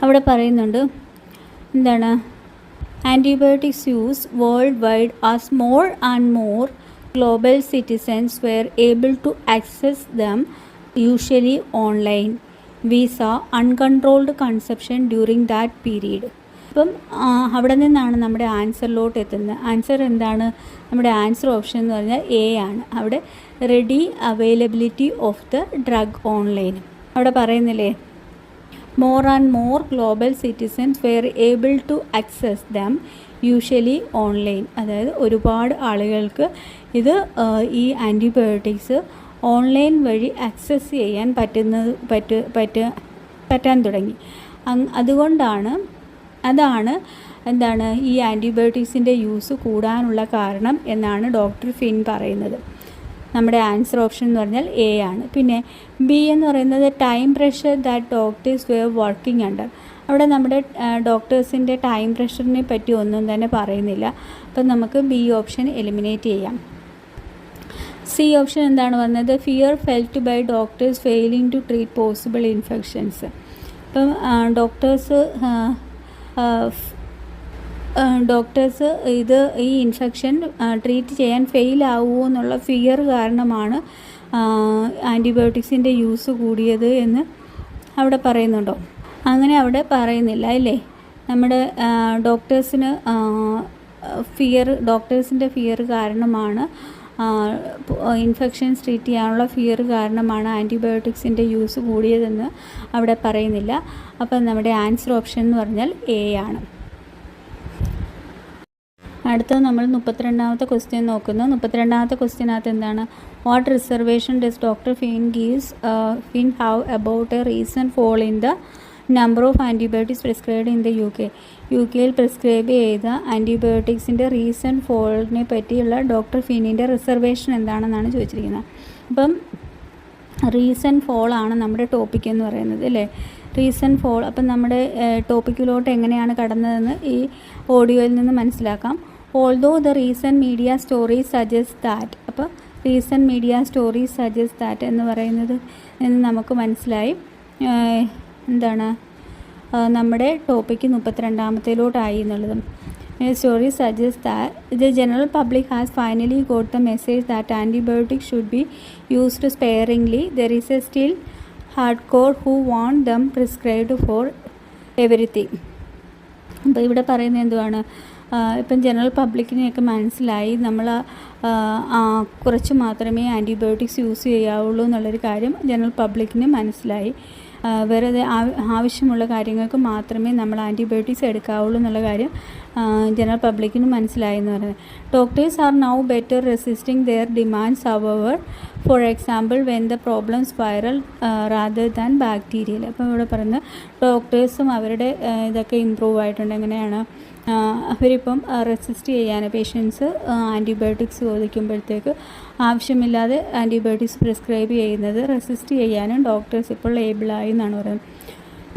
അവിടെ പറയുന്നുണ്ട് എന്താണ്, antibiotics use world wide as more and more global citizens were able to access them, usually online. We saw uncontrolled consumption during that period. അപ്പം അവിടെ നിന്നാണ് നമ്മുടെ ആൻസറിലോട്ട് എത്തുന്നത്. ആൻസർ എന്താണ്? നമ്മുടെ ആൻസർ ഓപ്ഷൻ എന്ന് പറഞ്ഞാൽ എ ആണ്. അവിടെ ready availability of the drug online അവിടെ പറയുന്നില്ലേ, more and more global citizens were able to access them usually online. അതായത് ഒരുപാട് ആളുകൾക്ക് ഇത് ഈ ആൻറ്റിബയോട്ടിക്സ് ഓൺലൈൻ വഴി ആക്സസ് ചെയ്യാൻ പറ്റാൻ തുടങ്ങി. അതാണ് എന്താണ് ഈ ആൻറ്റിബയോട്ടിക്സിൻ്റെ യൂസ് കൂടാനുള്ള കാരണം എന്നാണ് ഡോക്ടർ ഫിൻ പറയുന്നത്. നമ്മുടെ ആൻസർ ഓപ്ഷൻ എന്ന് പറഞ്ഞാൽ എ ആണ്. പിന്നെ ബി എന്ന് പറയുന്നത് time pressure that doctors were working under. അവിടെ നമ്മുടെ ഡോക്ടേഴ്സിൻ്റെ ടൈം പ്രഷറിനെ പറ്റി ഒന്നും തന്നെ പറയുന്നില്ല. അപ്പം നമുക്ക് ബി ഓപ്ഷൻ എലിമിനേറ്റ് ചെയ്യാം. സി ഓപ്ഷൻ എന്താണ് വന്നത്? Fear felt by doctors failing to treat possible infections. ഇപ്പം ഡോക്ടേഴ്സ് ഡോക്ടേഴ്സ് ഈ ഇൻഫെക്ഷൻ ട്രീറ്റ് ചെയ്യാൻ ഫെയിൽ ആവുമോ എന്നുള്ള ഫിയർ കാരണമാണ് ആൻറ്റിബയോട്ടിക്സിൻ്റെ യൂസ് കൂടിയത് എന്ന് അവിടെ പറയുന്നുണ്ടോ? അങ്ങനെ അവിടെ പറയുന്നില്ല അല്ലേ. നമ്മുടെ ഡോക്ടേഴ്സിൻ്റെ ഫിയർ കാരണമാണ് ഇൻഫെക്ഷൻസ് ട്രീറ്റ് ചെയ്യാനുള്ള ഫിയർ കാരണമാണ് ആൻറ്റിബയോട്ടിക്സിൻ്റെ യൂസ് കൂടിയതെന്ന് അവിടെ പറയുന്നില്ല. അപ്പം നമ്മുടെ ആൻസർ ഓപ്ഷൻ എന്ന് പറഞ്ഞാൽ എ ആണ്. അടുത്തത് നമ്മൾ 32ാമത്തെ ക്വസ്റ്റ്യൻ നോക്കുന്നു. 32ാമത്തെ ക്വസ്റ്റ്യനകത്ത് എന്താണ്? What reservation does doctor Finn have about a reason fall in the number of antibiotics prescribed in the U കെയിൽ പ്രിസ്ക്രൈബ് ചെയ്ത ആൻറ്റിബയോട്ടിക്സിൻ്റെ റീസൺ ഫോളിനെ പറ്റിയുള്ള ഡോക്ടർ ഫിന്നിൻ്റെ റിസർവേഷൻ എന്താണെന്നാണ് ചോദിച്ചിരിക്കുന്നത്. അപ്പം റീസൺ ഫോളാണ് നമ്മുടെ ടോപ്പിക് എന്ന് പറയുന്നത് അല്ലേ. Reason fall. അപ്പം നമ്മുടെ ടോപ്പിക്കിലോട്ട് എങ്ങനെയാണ് കടന്നതെന്ന് ഈ ഓഡിയോയിൽ നിന്ന് മനസ്സിലാക്കാം. Although the recent media stories suggest that. അപ്പോൾ recent media stories suggest that എന്ന് പറയുന്നത് എന്ന് നമുക്ക് മനസ്സിലായി. എന്താണ് നമ്മുടെ ടോപ്പിക്ക് 32ാമത്തേലോട്ടായി എന്നുള്ളത്. Story suggest that the general public has finally got the message that antibiotics should be used sparingly. There is A still hardcore who want dum prescribed for everything. അപ്പോൾ ഇവിടെ പറയുന്നത് എന്തുവാണ്? ഇപ്പം ജനറൽ പബ്ലിക്കിനെയൊക്കെ മനസ്സിലായി നമ്മൾ കുറച്ച് മാത്രമേ ആൻറ്റിബയോട്ടിക്സ് യൂസ് ചെയ്യാവുള്ളൂ എന്നുള്ളൊരു കാര്യം ജനറൽ പബ്ലിക്കിന് മനസ്സിലായി. വെറുതെ ആവശ്യമുള്ള കാര്യങ്ങൾക്ക് മാത്രമേ നമ്മൾ ആൻറ്റിബയോട്ടിക്സ് എടുക്കാവുള്ളൂ എന്നുള്ള കാര്യം ജനറൽ പബ്ലിക്കിന് മനസ്സിലായി എന്ന് പറയുന്നത്. Doctors are now better resisting their demands however. For example when the problems viral rather than bacterial. അപ്പോൾ ഇവിടെ പറയുന്നത് ഡോക്ടേഴ്സും അവരുടെ ഇതൊക്കെ ഇമ്പ്രൂവ് ആയിട്ടുണ്ട്. എങ്ങനെയാണ് അവരിപ്പം റെസിസ്റ്റ് ചെയ്യാൻ പേഷ്യൻസ് ആൻറ്റിബയോട്ടിക്സ് ചോദിക്കുമ്പോഴത്തേക്ക് ആവശ്യമില്ലാതെ ആൻറ്റിബയോട്ടിക്സ് പ്രിസ്ക്രൈബ് ചെയ്യുന്നത് റെസിസ്റ്റ് ചെയ്യാനും ഡോക്ടേഴ്സ് ഇപ്പോൾ ഏബിളായി എന്നാണ് പറയുന്നത്.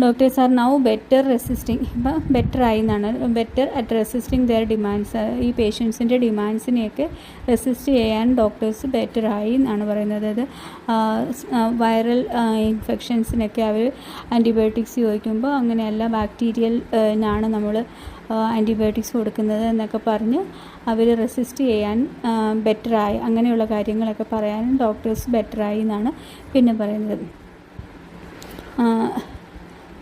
Doctors are now better resisting. ഇപ്പം ബെറ്റർ ആയി എന്നാണ്, better at resisting their demands. ഈ പേഷ്യൻസിൻ്റെ ഡിമാൻഡ്സിനെയൊക്കെ റെസിസ്റ്റ് ചെയ്യാൻ ഡോക്ടേഴ്സ് ബെറ്റർ ആയി എന്നാണ് പറയുന്നത്. അതായത് വൈറൽ ഇൻഫെക്ഷൻസിനൊക്കെ അവർ ആൻറ്റിബയോട്ടിക്സ് ചോദിക്കുമ്പോൾ അങ്ങനെയല്ല, ബാക്ടീരിയലിനാണ് നമ്മൾ ആൻറ്റിബയോട്ടിക്സ് കൊടുക്കുന്നത് എന്നൊക്കെ പറഞ്ഞ് അവർ റെസിസ്റ്റ് ചെയ്യാൻ ബെറ്ററായി, അങ്ങനെയുള്ള കാര്യങ്ങളൊക്കെ പറയാനും ഡോക്ടേഴ്സ് ബെറ്ററായി എന്നാണ് പിന്നെ പറയുന്നത്.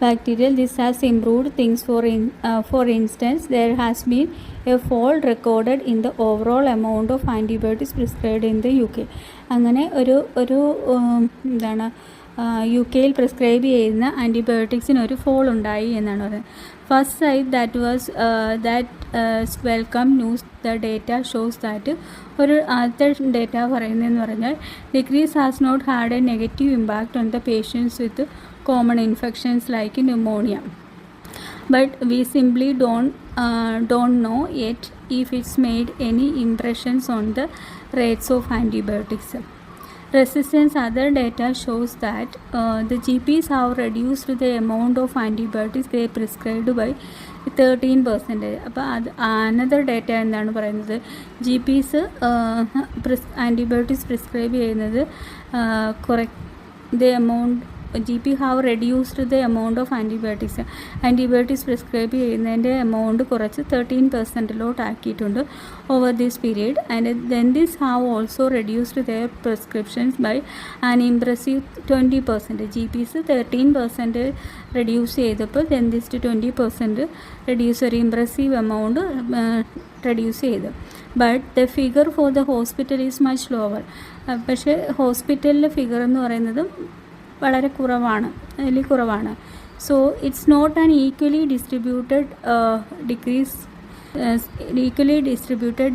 Bacterial, this has improved things. For instance, there has been a fall recorded in the overall amount of antibiotics prescribed in the UK. അങ്ങനെ ഒരു എന്താണ് യു കെയിൽ പ്രിസ്ക്രൈബ് ചെയ്യുന്ന ആൻറ്റിബയോട്ടിക്സിന് ഒരു ഫോൾ ഉണ്ടായി എന്നാണ് പറയുന്നത്. First sight that welcome news. The data shows that. ഒരു ആദ്യത്തെ ഡേറ്റ പറയുന്നതെന്ന് പറഞ്ഞാൽ decrease has not had a negative impact on the patients with common infections like pneumonia, but we simply don't know yet if it's made any impressions on the rates of antibiotics resistance. Other data shows that the GPs have reduced the amount of antibiotics they prescribed by 13%. അപ്പോൾ another data എന്താണ് പറയുന്നത്? GPs antibiotics prescribe ചെയ്യുന്നത് GP have reduced the amount of antibiotics prescribe ചെയ്യുന്നതിൻ്റെ amount കുറച്ച് 13% ആക്കിയിട്ടുണ്ട് over this period. And dentists have also reduced their prescriptions by an impressive 20%. GPs 13% reduce ചെയ്തപ്പോൾ dentist 20% reduce, ഒരു impressive amount reduce ചെയ്തു. But the figure for the hospital is much lower. പക്ഷേ ഹോസ്പിറ്റലിലെ figure എന്ന് പറയുന്നത് വളരെ കുറവാണ്, അതിൽ കുറവാണ്. So it's not an equally distributed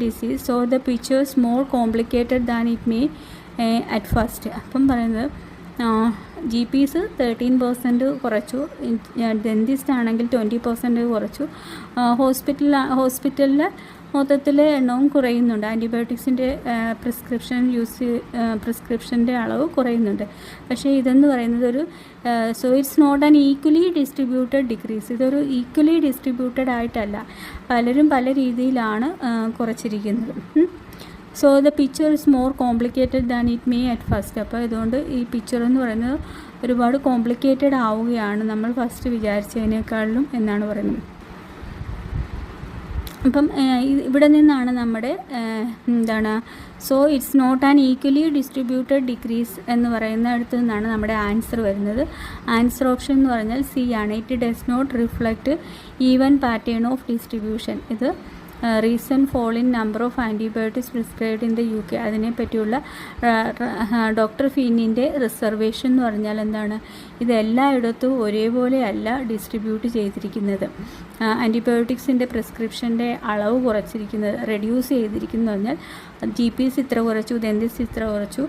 disease. So the picture's more complicated than it may at first. അപ്പം പറയുന്നത് GPs 13% കുറച്ചു, ഡെന്റിസ്റ്റ് ആണെങ്കിൽ 20% കുറച്ചു. ഹോസ്പിറ്റലിലെ മൊത്തത്തിലെ എണ്ണവും കുറയുന്നുണ്ട്. ആൻറ്റിബയോട്ടിക്സിൻ്റെ പ്രിസ്ക്രിപ്ഷൻ്റെ അളവ് കുറയുന്നുണ്ട്. പക്ഷേ ഇതെന്ന് പറയുന്നത് so it's not an equally distributed decrease. ഇതൊരു ഈക്വലി ഡിസ്ട്രിബ്യൂട്ടഡ് ആയിട്ടല്ല, പലരും പല രീതിയിലാണ് കുറച്ചിരിക്കുന്നത്. So the picture is more complicated than it may at first. അപ്പോൾ ഇതുകൊണ്ട് ഈ പിക്ചർ എന്ന് പറയുന്നത് ഒരുപാട് കോംപ്ലിക്കേറ്റഡ് ആവുകയാണ് നമ്മൾ ഫസ്റ്റ് വിചാരിച്ചതിനേക്കാളിലും എന്നാണ് പറയുന്നത്. അപ്പം ഇവിടെ നിന്നാണ് നമ്മുടെ so it's not an equally distributed decrease എന്ന് പറയുന്ന അടുത്ത് നിന്നാണ് നമ്മുടെ ആൻസർ വരുന്നത്. ആൻസർ ഓപ്ഷൻ എന്ന് പറഞ്ഞാൽ സി ആണ്. It does not reflect even pattern of distribution. ഇത് recent fall in number of antibiotics prescribed in the UK അതിനെ പറ്റിയുള്ള ഡോക്ടർ ഫിന്നിൻ്റെ റിസർവേഷൻ എന്ന് പറഞ്ഞാൽ എന്താണ്, ഇത് എല്ലായിടത്തും ഒരേപോലെ അല്ല ഡിസ്ട്രിബ്യൂട്ട് ചെയ്തിരിക്കുന്നത്. ആൻറ്റിബയോട്ടിക്സിൻ്റെ പ്രിസ്ക്രിപ്ഷൻ്റെ അളവ് കുറച്ചിരിക്കുന്നത്, റെഡ്യൂസ് ചെയ്തിരിക്കുന്നു പറഞ്ഞാൽ GPs ഇത്ര കുറച്ചു, ഡെന്റിസ്റ്റ് ഇത്ര കുറച്ചു,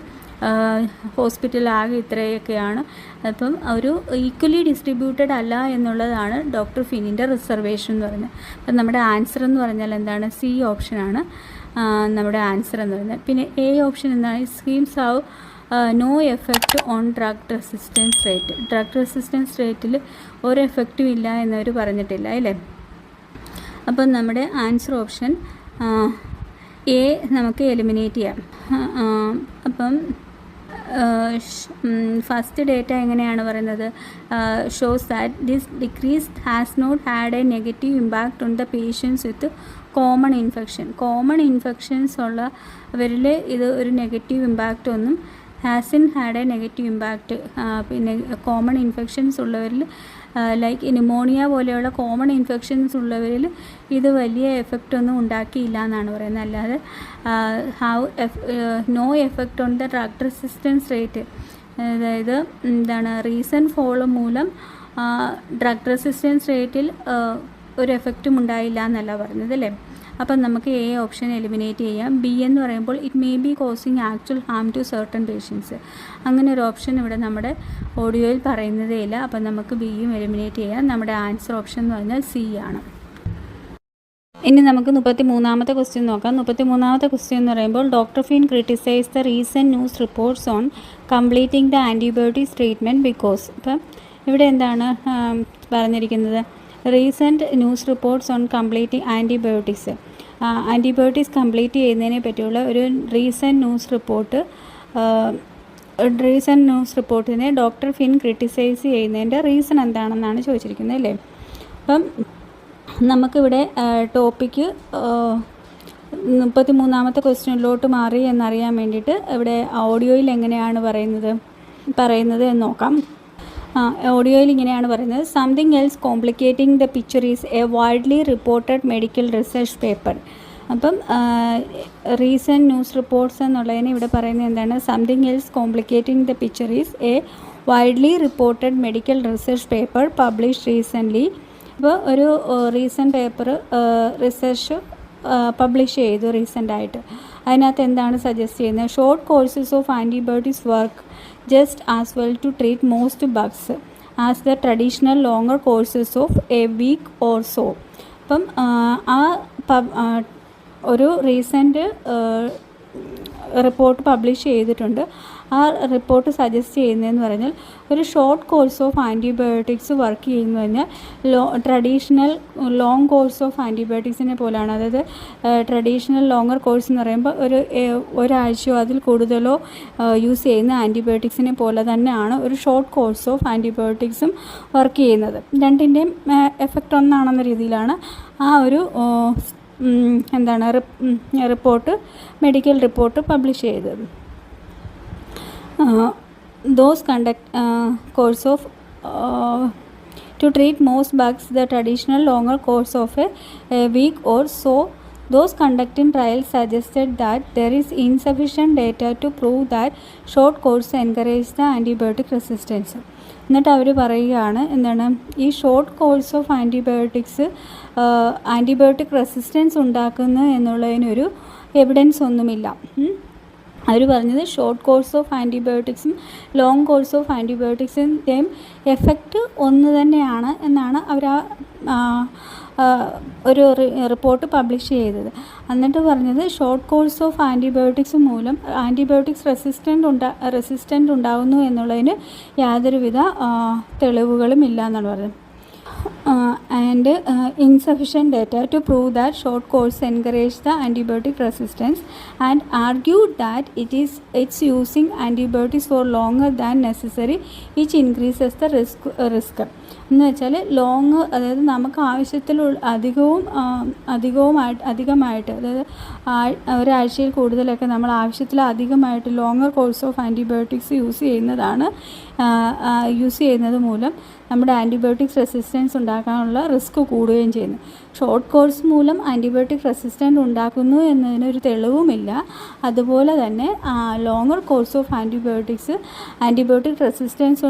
ഹോസ്പിറ്റലാകെ ഇത്രയൊക്കെയാണ്. അപ്പം ഒരു ഈക്വലി ഡിസ്ട്രിബ്യൂട്ടഡ് അല്ല എന്നുള്ളതാണ് ഡോക്ടർ ഫിന്നിൻ്റെ റിസർവേഷൻ എന്ന് പറയുന്നത്. അപ്പം നമ്മുടെ ആൻസർ എന്ന് പറഞ്ഞാൽ എന്താണ്, സി ഓപ്ഷനാണ് നമ്മുടെ ആൻസർ എന്ന് പറയുന്നത്. പിന്നെ എ ഓപ്ഷൻ എന്താണ്, schemes have no effect on drug resistance rate. Drug resistance റേറ്റിൽ ഒരു എഫക്റ്റും ഇല്ല എന്നവർ പറഞ്ഞിട്ടില്ല അല്ലേ. അപ്പം നമ്മുടെ ആൻസർ ഓപ്ഷൻ എ നമുക്ക് എലിമിനേറ്റ് ചെയ്യാം. അപ്പം ഫസ്റ്റ് ഡേറ്റ എങ്ങനെയാണ് പറയുന്നത്, shows that this decrease has not had a negative impact on the patients with common infection. Common infections ഉള്ളവരിൽ ഇത് ഒരു നെഗറ്റീവ് ഇമ്പാക്റ്റ് ഒന്നും hasn't had a negative impact. പിന്നെ കോമൺ ഇൻഫെക്ഷൻസ് ഉള്ളവരിൽ ലൈക്ക് ന്യൂമോണിയ പോലെയുള്ള common infections ഉള്ളവരിൽ ഇത് വലിയ effect ഒന്നും ഉണ്ടാക്കിയില്ല എന്നാണ് പറയുന്നത്. അല്ലാതെ no effect on the drug resistance rate, അതായത് എന്താണ് റീസെൻറ്റ് ഫോൾ മൂലം ഡ്രഗ് റെസിസ്റ്റൻസ് റേറ്റിൽ ഒരു എഫക്റ്റും ഉണ്ടായില്ല എന്നല്ല പറഞ്ഞത് അല്ലേ. അപ്പം നമുക്ക് എ ഓപ്ഷൻ എലിമിനേറ്റ് ചെയ്യാം. ബി എന്ന് പറയുമ്പോൾ it may be causing actual harm to certain patients. അങ്ങനെ ഒരു ഓപ്ഷൻ ഇവിടെ നമ്മുടെ ഓഡിയോയിൽ പറയുന്നതേ ഇല്ല. അപ്പം നമുക്ക് ബിയും എലിമിനേറ്റ് ചെയ്യാം. നമ്മുടെ ആൻസർ ഓപ്ഷൻ എന്ന് പറഞ്ഞാൽ സി ആണ്. ഇനി നമുക്ക് 33ാമത്തെ ക്വസ്റ്റ്യൻ നോക്കാം. 33ാമത്തെ ക്വസ്റ്റ്യൻ എന്ന് പറയുമ്പോൾ doctor Finn criticise the recent news reports on completing the antibiotics treatment because. ഇപ്പം ഇവിടെ എന്താണ് പറഞ്ഞിരിക്കുന്നത്, recent news reports on completing antibiotics. Antibiotics complete ചെയ്യുന്നതിനെ പറ്റിയുള്ള ഒരു റീസെൻറ്റ് ന്യൂസ് റിപ്പോർട്ടിനെ ഡോക്ടർ ഫിൻ ക്രിട്ടിസൈസ് ചെയ്യുന്നതിൻ്റെ റീസൺ എന്താണെന്നാണ് ചോദിച്ചിരിക്കുന്നത് അല്ലേ. അപ്പം നമുക്കിവിടെ ടോപ്പിക്ക് 33ാമത്തെ ക്വസ്റ്റ്യനിലോട്ട് മാറി എന്നറിയാൻ വേണ്ടിയിട്ട് ഇവിടെ ഓഡിയോയിൽ എങ്ങനെയാണ് പറയുന്നത് എന്ന് നോക്കാം. ഓഡിയോയിൽ ഇങ്ങനെയാണ് പറയുന്നത്, something else complicating the picture is A widely reported medical research paper. അപ്പം റീസെൻറ്റ് ന്യൂസ് റിപ്പോർട്ട്സ് എന്നുള്ളതിന് ഇവിടെ പറയുന്നത് എന്താണ്, something else complicating the picture is A widely reported medical research paper published recently. അപ്പോൾ ഒരു റീസെൻറ്റ് പേപ്പർ റിസർച്ച് പബ്ലിഷ് ചെയ്തു റീസെൻ്റായിട്ട്. അതിനകത്ത് എന്താണ് സജസ്റ്റ് ചെയ്യുന്നത്, short courses of antibiotics work just as well to treat most bugs as the traditional longer courses of a week or so. അപ്പം ഒരു recent report publish ചെയ്തിട്ടുണ്ട്. ആ റിപ്പോർട്ട് സജസ്റ്റ് ചെയ്യുന്നതെന്ന് പറഞ്ഞാൽ ഒരു short course of antibiotics work ചെയ്യുന്നു കഴിഞ്ഞാൽ traditional long course of ആൻറ്റിബയോട്ടിക്സിനെ പോലെയാണ്. അതായത് ട്രഡീഷണൽ ലോങ്ങർ കോഴ്സ് എന്ന് പറയുമ്പോൾ ഒരാഴ്ചയോ അതിൽ കൂടുതലോ യൂസ് ചെയ്യുന്ന ആൻറ്റിബയോട്ടിക്സിനെ പോലെ തന്നെയാണ് ഒരു ഷോർട്ട് കോഴ്സ് ഓഫ് ആൻറ്റിബയോട്ടിക്സും വർക്ക് ചെയ്യുന്നത്. രണ്ടിൻ്റെയും എഫക്റ്റ് ഒന്നാണെന്ന രീതിയിലാണ് ആ ഒരു മെഡിക്കൽ റിപ്പോർട്ട് പബ്ലിഷ് ചെയ്തത്. those conduct course of to treat most bugs the traditional longer course of a week or so. Those conducting trials suggested that there is insufficient data to prove that short course encourage the antibiotic resistance. എന്നിട്ട് അവർ പറയുകയാണ് എന്താണ്, ഈ short course of antibiotic resistance ഉണ്ടാക്കുന്നു എന്നുള്ളതിനൊരു evidence ഒന്നുമില്ല. അവർ പറഞ്ഞത് short course of ആൻറ്റിബയോട്ടിക്സും ലോങ് കോഴ്സ് ഓഫ് ആൻറ്റിബയോട്ടിക്സിൻ്റെയും എഫക്റ്റ് ഒന്ന് തന്നെയാണ് എന്നാണ് അവർ ഒരു റിപ്പോർട്ട് പബ്ലിഷ് ചെയ്തത്. എന്നിട്ട് പറഞ്ഞത് ഷോർട്ട് കോഴ്സ് ഓഫ് ആൻറ്റിബയോട്ടിക്സ് മൂലം ആൻറ്റിബയോട്ടിക്സ് റെസിസ്റ്റൻ്റ് ഉണ്ടാകുന്നു എന്നുള്ളതിന് യാതൊരുവിധ തെളിവുകളും ഇല്ല എന്നാണ് പറഞ്ഞത്. and insufficient data to prove that short course encourage the antibiotic resistance, and argued that it's using antibiotics for longer than necessary which increases the risk. എന്ന് വെച്ചാൽ ലോങ്, അതായത് നമുക്ക് ആവശ്യത്തിലുള്ള അധികമായിട്ട് അതായത് ഒരാഴ്ചയിൽ കൂടുതലൊക്കെ നമ്മൾ ആവശ്യത്തിലധികമായിട്ട് longer course of antibiotics use ചെയ്യുന്നത് മൂലം നമ്മുടെ ആൻറ്റിബയോട്ടിക്സ് റെസിസ്റ്റൻസ് ഉണ്ടാക്കാനുള്ള റിസ്ക് കൂടുകയും ചെയ്യുന്നു. ഷോർട്ട് കോഴ്സ് മൂലം ആൻറ്റിബയോട്ടിക് റെസിസ്റ്റൻറ്റ് ഉണ്ടാക്കുന്നു എന്നതിനൊരു തെളിവുമില്ല. അതുപോലെ തന്നെ longer course of antibiotic resistance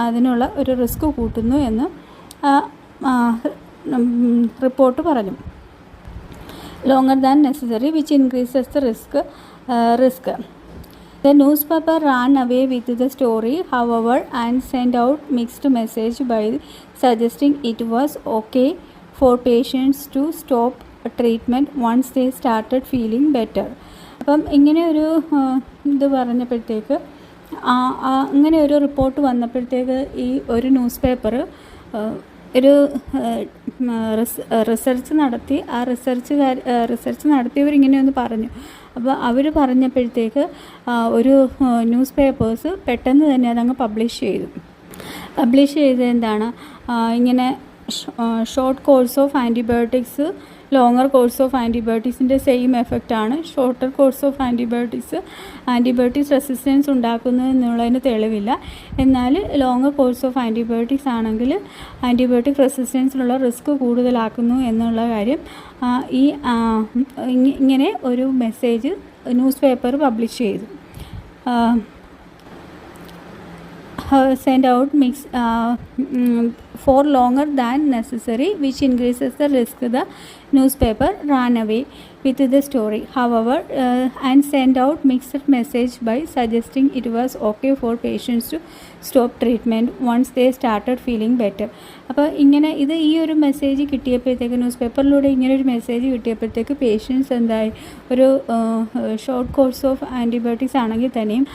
അതിനുള്ള ഒരു റിസ്ക് കൂട്ടുന്നു എന്ന് റിപ്പോർട്ട് പറഞ്ഞു. Longer than necessary which increases the risk. The newspaper ran away with the story, however, and sent out mixed message by suggesting it was okay for patients to stop treatment once they started feeling better. അപ്പം ഇങ്ങനെ ഒരു ഇത് പറഞ്ഞപ്പോഴത്തേക്ക്, അങ്ങനെ ഒരു report വന്നപ്പോഴത്തേക്ക് ഈ ഒരു news paper ഒരു റിസർച്ച് നടത്തി. ആ റിസർച്ച് നടത്തിയവരിങ്ങനെ ഒന്ന് പറഞ്ഞു. അപ്പോൾ അവർ പറഞ്ഞപ്പോഴത്തേക്ക് ഒരു ന്യൂസ് പേപ്പേഴ്സ് പെട്ടെന്ന് തന്നെ അതങ്ങ് പബ്ലിഷ് ചെയ്ത് എന്താണ്, ഇങ്ങനെ short course of antibiotics longer course of ആൻറ്റിബയോട്ടിക്സിൻ്റെ സെയിം എഫക്റ്റാണ് shorter course of antibiotics resistance ഉണ്ടാക്കുന്നു എന്നുള്ളതിന് തെളിവില്ല. എന്നാൽ ലോങ്ങർ കോഴ്സ് ഓഫ് ആൻറ്റിബയോട്ടിക്സ് ആണെങ്കിൽ ആൻറ്റിബയോട്ടിക് റെസിസ്റ്റൻസിനുള്ള റിസ്ക് കൂടുതലാക്കുന്നു എന്നുള്ള കാര്യം ഇങ്ങനെ ഒരു മെസ്സേജ് ന്യൂസ് പേപ്പർ പബ്ലിഷ് ചെയ്തു. Send out for longer than necessary which increases the risk. The newspaper ran away with the story, however, and sent out mixed message by suggesting it was okay for patients to stop treatment once they started feeling better. അപ്പോൾ ഇങ്ങനെ ഈ ഒരു message കിട്ടിയപ്പോഴത്തേക്ക്, news പേപ്പറിലൂടെ ഇങ്ങനെ ഒരു message കിട്ടിയപ്പോഴത്തേക്ക് patients എന്തായി, ഒരു short course of antibiotics ആണെങ്കിൽ തന്നെയും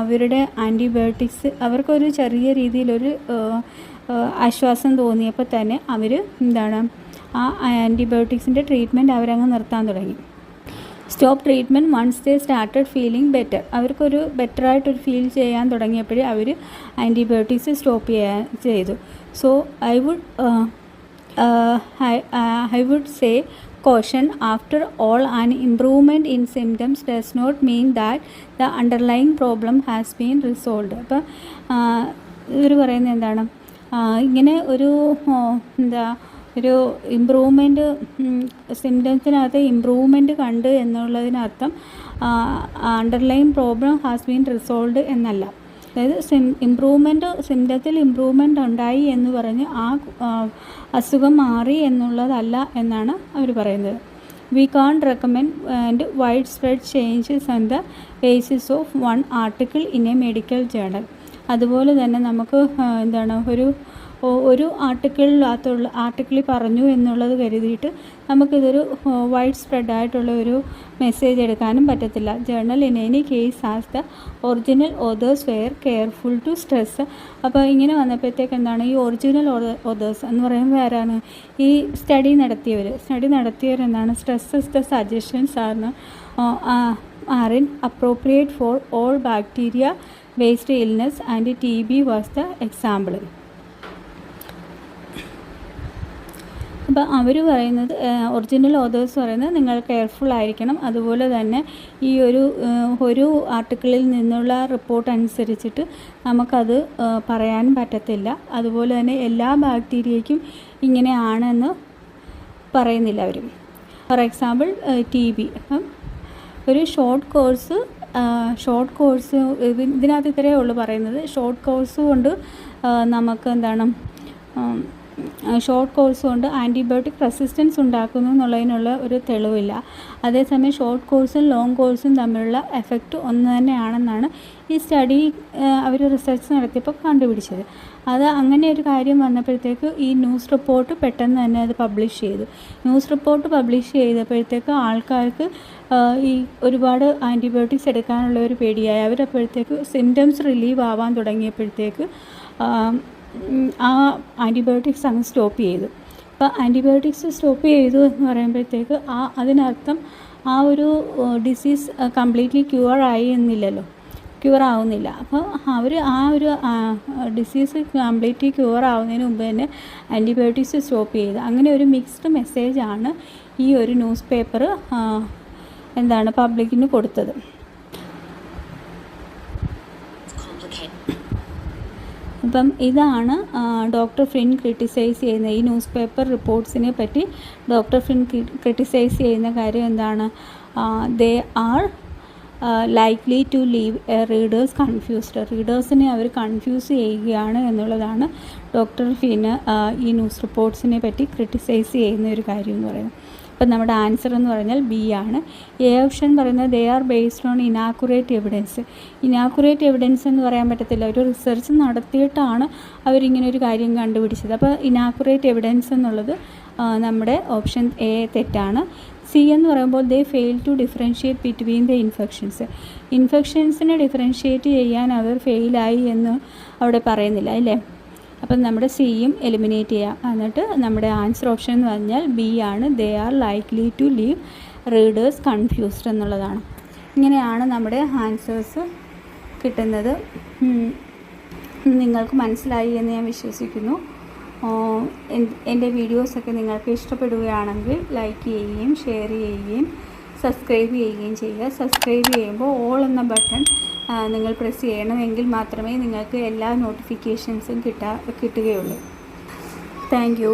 അവരുടെ ആൻറ്റിബയോട്ടിക്സ് അവർക്കൊരു ചെറിയ രീതിയിലൊരു ആശ്വാസം തോന്നിയപ്പോൾ തന്നെ അവർ എന്താണ്, ആ ആൻറ്റിബയോട്ടിക്സിൻ്റെ ട്രീറ്റ്മെൻറ്റ് അവരങ്ങ് നിർത്താൻ തുടങ്ങി. Stop treatment once they started feeling better. അവർക്കൊരു ബെറ്ററായിട്ടൊരു ഫീൽ ചെയ്യാൻ തുടങ്ങിയപ്പോഴേ അവർ ആൻറ്റിബയോട്ടിക്സ് സ്റ്റോപ്പ് ചെയ്തു. So I would say caution, after all, an improvement in symptoms does not mean that the underlying problem has been resolved. അപ്പോൾ ഇവർ പറയുന്നത് എന്താണ്, ഇങ്ങനെ ഒരു ഒരു ഇമ്പ്രൂവ്മെൻറ്റ് സിംറ്റംസിനകത്ത് ഇമ്പ്രൂവ്മെൻറ്റ് കണ്ട് എന്നുള്ളതിനർത്ഥം underline problem has been resolved എന്നല്ല. അതായത് സിംറ്റത്തിൽ ഇമ്പ്രൂവ്മെൻ്റ് ഉണ്ടായി എന്ന് പറഞ്ഞ് ആ അസുഖം മാറി എന്നുള്ളതല്ല എന്നാണ് അവർ പറയുന്നത്. We can't recommend widespread changes on the basis of one article in a medical journal. അതുപോലെ തന്നെ നമുക്ക് എന്താണ്, ഒരു ആർട്ടിക്കിളിൽ പറഞ്ഞു എന്നുള്ളത് കരുതിയിട്ട് നമുക്കിതൊരു വൈഡ് സ്പ്രെഡായിട്ടുള്ള ഒരു മെസ്സേജ് എടുക്കാനും പറ്റത്തില്ല. Journal in any case as the original authors were careful to stress. അപ്പോൾ ഇങ്ങനെ വന്നപ്പോഴത്തേക്ക് എന്താണ്, ഈ ഒറിജിനൽ ഓതേഴ്സ് എന്ന് പറയുമ്പോൾ ആരാണ്, ഈ സ്റ്റഡി നടത്തിയവർ എന്താണ്, stresses the suggestions are inappropriate for all bacteria based illness and TB was the example. അപ്പോൾ അവർ പറയുന്നത്, ഒറിജിനൽ ഓതേഴ്സ് പറയുന്നത് നിങ്ങൾ കെയർഫുൾ ആയിരിക്കണം. അതുപോലെ തന്നെ ഈ ഒരു ആർട്ടിക്കിളിൽ നിന്നുള്ള റിപ്പോർട്ട് അനുസരിച്ചിട്ട് നമുക്കത് പറയാൻ പറ്റത്തില്ല. അതുപോലെ തന്നെ എല്ലാ ബാക്ടീരിയയ്ക്കും ഇങ്ങനെയാണെന്ന് പറയുന്നില്ല അവർ. ഫോർ എക്സാമ്പിൾ TB, ഒരു ഷോർട്ട് കോഴ്സ് ഇതിനകത്ത് ഇത്രയേ ഉള്ളൂ പറയുന്നത്. ഷോർട്ട് കോഴ്സ് കൊണ്ട് നമുക്ക് എന്താണ്, ഷോർട്ട് കോഴ്സ് കൊണ്ട് ആൻറ്റിബയോട്ടിക് റെസിസ്റ്റൻസ് ഉണ്ടാക്കുന്നു എന്നുള്ളതിനുള്ള ഒരു തെളിവില്ല. അതേസമയം ഷോർട്ട് കോഴ്സും ലോങ് കോഴ്സും തമ്മിലുള്ള എഫക്റ്റ് ഒന്ന് തന്നെയാണെന്നാണ് ഈ സ്റ്റഡി അവർ റിസർച്ച് നടത്തിയപ്പോൾ കണ്ടുപിടിച്ചത്. അത് അങ്ങനെ ഒരു കാര്യം വന്നപ്പോഴത്തേക്ക് ഈ ന്യൂസ് റിപ്പോർട്ട് പെട്ടെന്ന് തന്നെ അത് പബ്ലിഷ് ചെയ്തു. ന്യൂസ് റിപ്പോർട്ട് പബ്ലിഷ് ചെയ്തപ്പോഴത്തേക്ക് ആൾക്കാർക്ക് ഈ ഒരുപാട് ആൻറ്റിബയോട്ടിക്സ് എടുക്കാനുള്ള ഒരു പേടിയായി. അവരപ്പോഴത്തേക്ക് സിംറ്റംസ് റിലീവ് ആവാൻ തുടങ്ങിയപ്പോഴത്തേക്ക് ആ ആൻറ്റിബയോട്ടിക്സ് അങ്ങ് സ്റ്റോപ്പ് ചെയ്തു. അപ്പോൾ ആൻറ്റിബയോട്ടിക്സ് സ്റ്റോപ്പ് ചെയ്തു എന്ന് പറയുമ്പോഴത്തേക്ക് അതിനർത്ഥം ആ ഒരു ഡിസീസ് കംപ്ലീറ്റ്ലി ക്യൂർ ആയി എന്നില്ലല്ലോ, ക്യൂർ ആവുന്നില്ല. അപ്പോൾ അവർ ആ ഒരു ഡിസീസ് കംപ്ലീറ്റ്ലി ക്യൂർ ആവുന്നതിന് മുമ്പ് തന്നെ ആൻറ്റിബയോട്ടിക്സ് സ്റ്റോപ്പ് ചെയ്തു. അങ്ങനെ ഒരു മിക്സ്ഡ് മെസ്സേജാണ് ഈ ഒരു ന്യൂസ് പേപ്പർ പബ്ലിക്കിന് കൊടുത്തത്. അപ്പം ഇതാണ് ഡോക്ടർ ഫ്ലിൻ ക്രിട്ടിസൈസ് ചെയ്യുന്ന ഈ ന്യൂസ് പേപ്പർ റിപ്പോർട്ട്സിനെ പറ്റി ഡോക്ടർ ഫ്ലിൻ ക്രിട്ടിസൈസ് ചെയ്യുന്ന കാര്യം എന്താണ്? They are likely to leave readers confused. റീഡേഴ്സിനെ അവർ കൺഫ്യൂസ് ചെയ്യുകയാണ് എന്നുള്ളതാണ് ഡോക്ടർ ഫ്ലിൻ ഈ ന്യൂസ് റിപ്പോർട്ട്സിനെ പറ്റി ക്രിട്ടിസൈസ് ചെയ്യുന്ന ഒരു കാര്യം എന്ന് പറയുന്നത്. അപ്പം നമ്മുടെ ആൻസർ എന്ന് പറഞ്ഞാൽ ബി ആണ്. എ ഓപ്ഷൻ പറയുന്നത് they are based on inaccurate evidence. Inaccurate evidence എന്ന് പറയാൻ പറ്റത്തില്ല, ഒരു റിസർച്ച് നടത്തിയിട്ടാണ് അവരിങ്ങനെ ഒരു കാര്യം കണ്ടുപിടിച്ചത്. അപ്പോൾ ഇനാക്കുറേറ്റ് എവിഡൻസ് എന്നുള്ളത് നമ്മുടെ ഓപ്ഷൻ എ തെറ്റാണ്. സി എന്ന് പറയുമ്പോൾ they fail to differentiate between the ഇൻഫെക്ഷൻസിനെ ഡിഫറൻഷ്യേറ്റ് ചെയ്യാൻ അവർ ഫെയിലായി എന്ന് അവിടെ പറയുന്നില്ല അല്ലേ. അപ്പം നമ്മുടെ സിയും എലിമിനേറ്റ് ചെയ്യാം. എന്നിട്ട് നമ്മുടെ ആൻസർ ഓപ്ഷൻ എന്ന് പറഞ്ഞാൽ ബി ആണ്. They are likely to leave readers confused എന്നുള്ളതാണ്. ഇങ്ങനെയാണ് നമ്മുടെ ആൻസേഴ്സ് കിട്ടുന്നത്. നിങ്ങൾക്ക് മനസ്സിലായി എന്ന് ഞാൻ വിശ്വസിക്കുന്നു. എൻ്റെ വീഡിയോസൊക്കെ നിങ്ങൾക്ക് ഇഷ്ടപ്പെടുകയാണെങ്കിൽ ലൈക്ക് ചെയ്യുകയും ഷെയർ ചെയ്യുകയും സബ്സ്ക്രൈബ് ചെയ്യുകയും ചെയ്യുക. സബ്സ്ക്രൈബ് ചെയ്യുമ്പോൾ ഓൾ എന്ന ബട്ടൺ നിങ്ങൾ പ്രസ് ചെയ്യണമെങ്കിൽ മാത്രമേ നിങ്ങൾക്ക് എല്ലാ നോട്ടിഫിക്കേഷൻസും കിട്ടുകയുള്ളൂ. Thank you.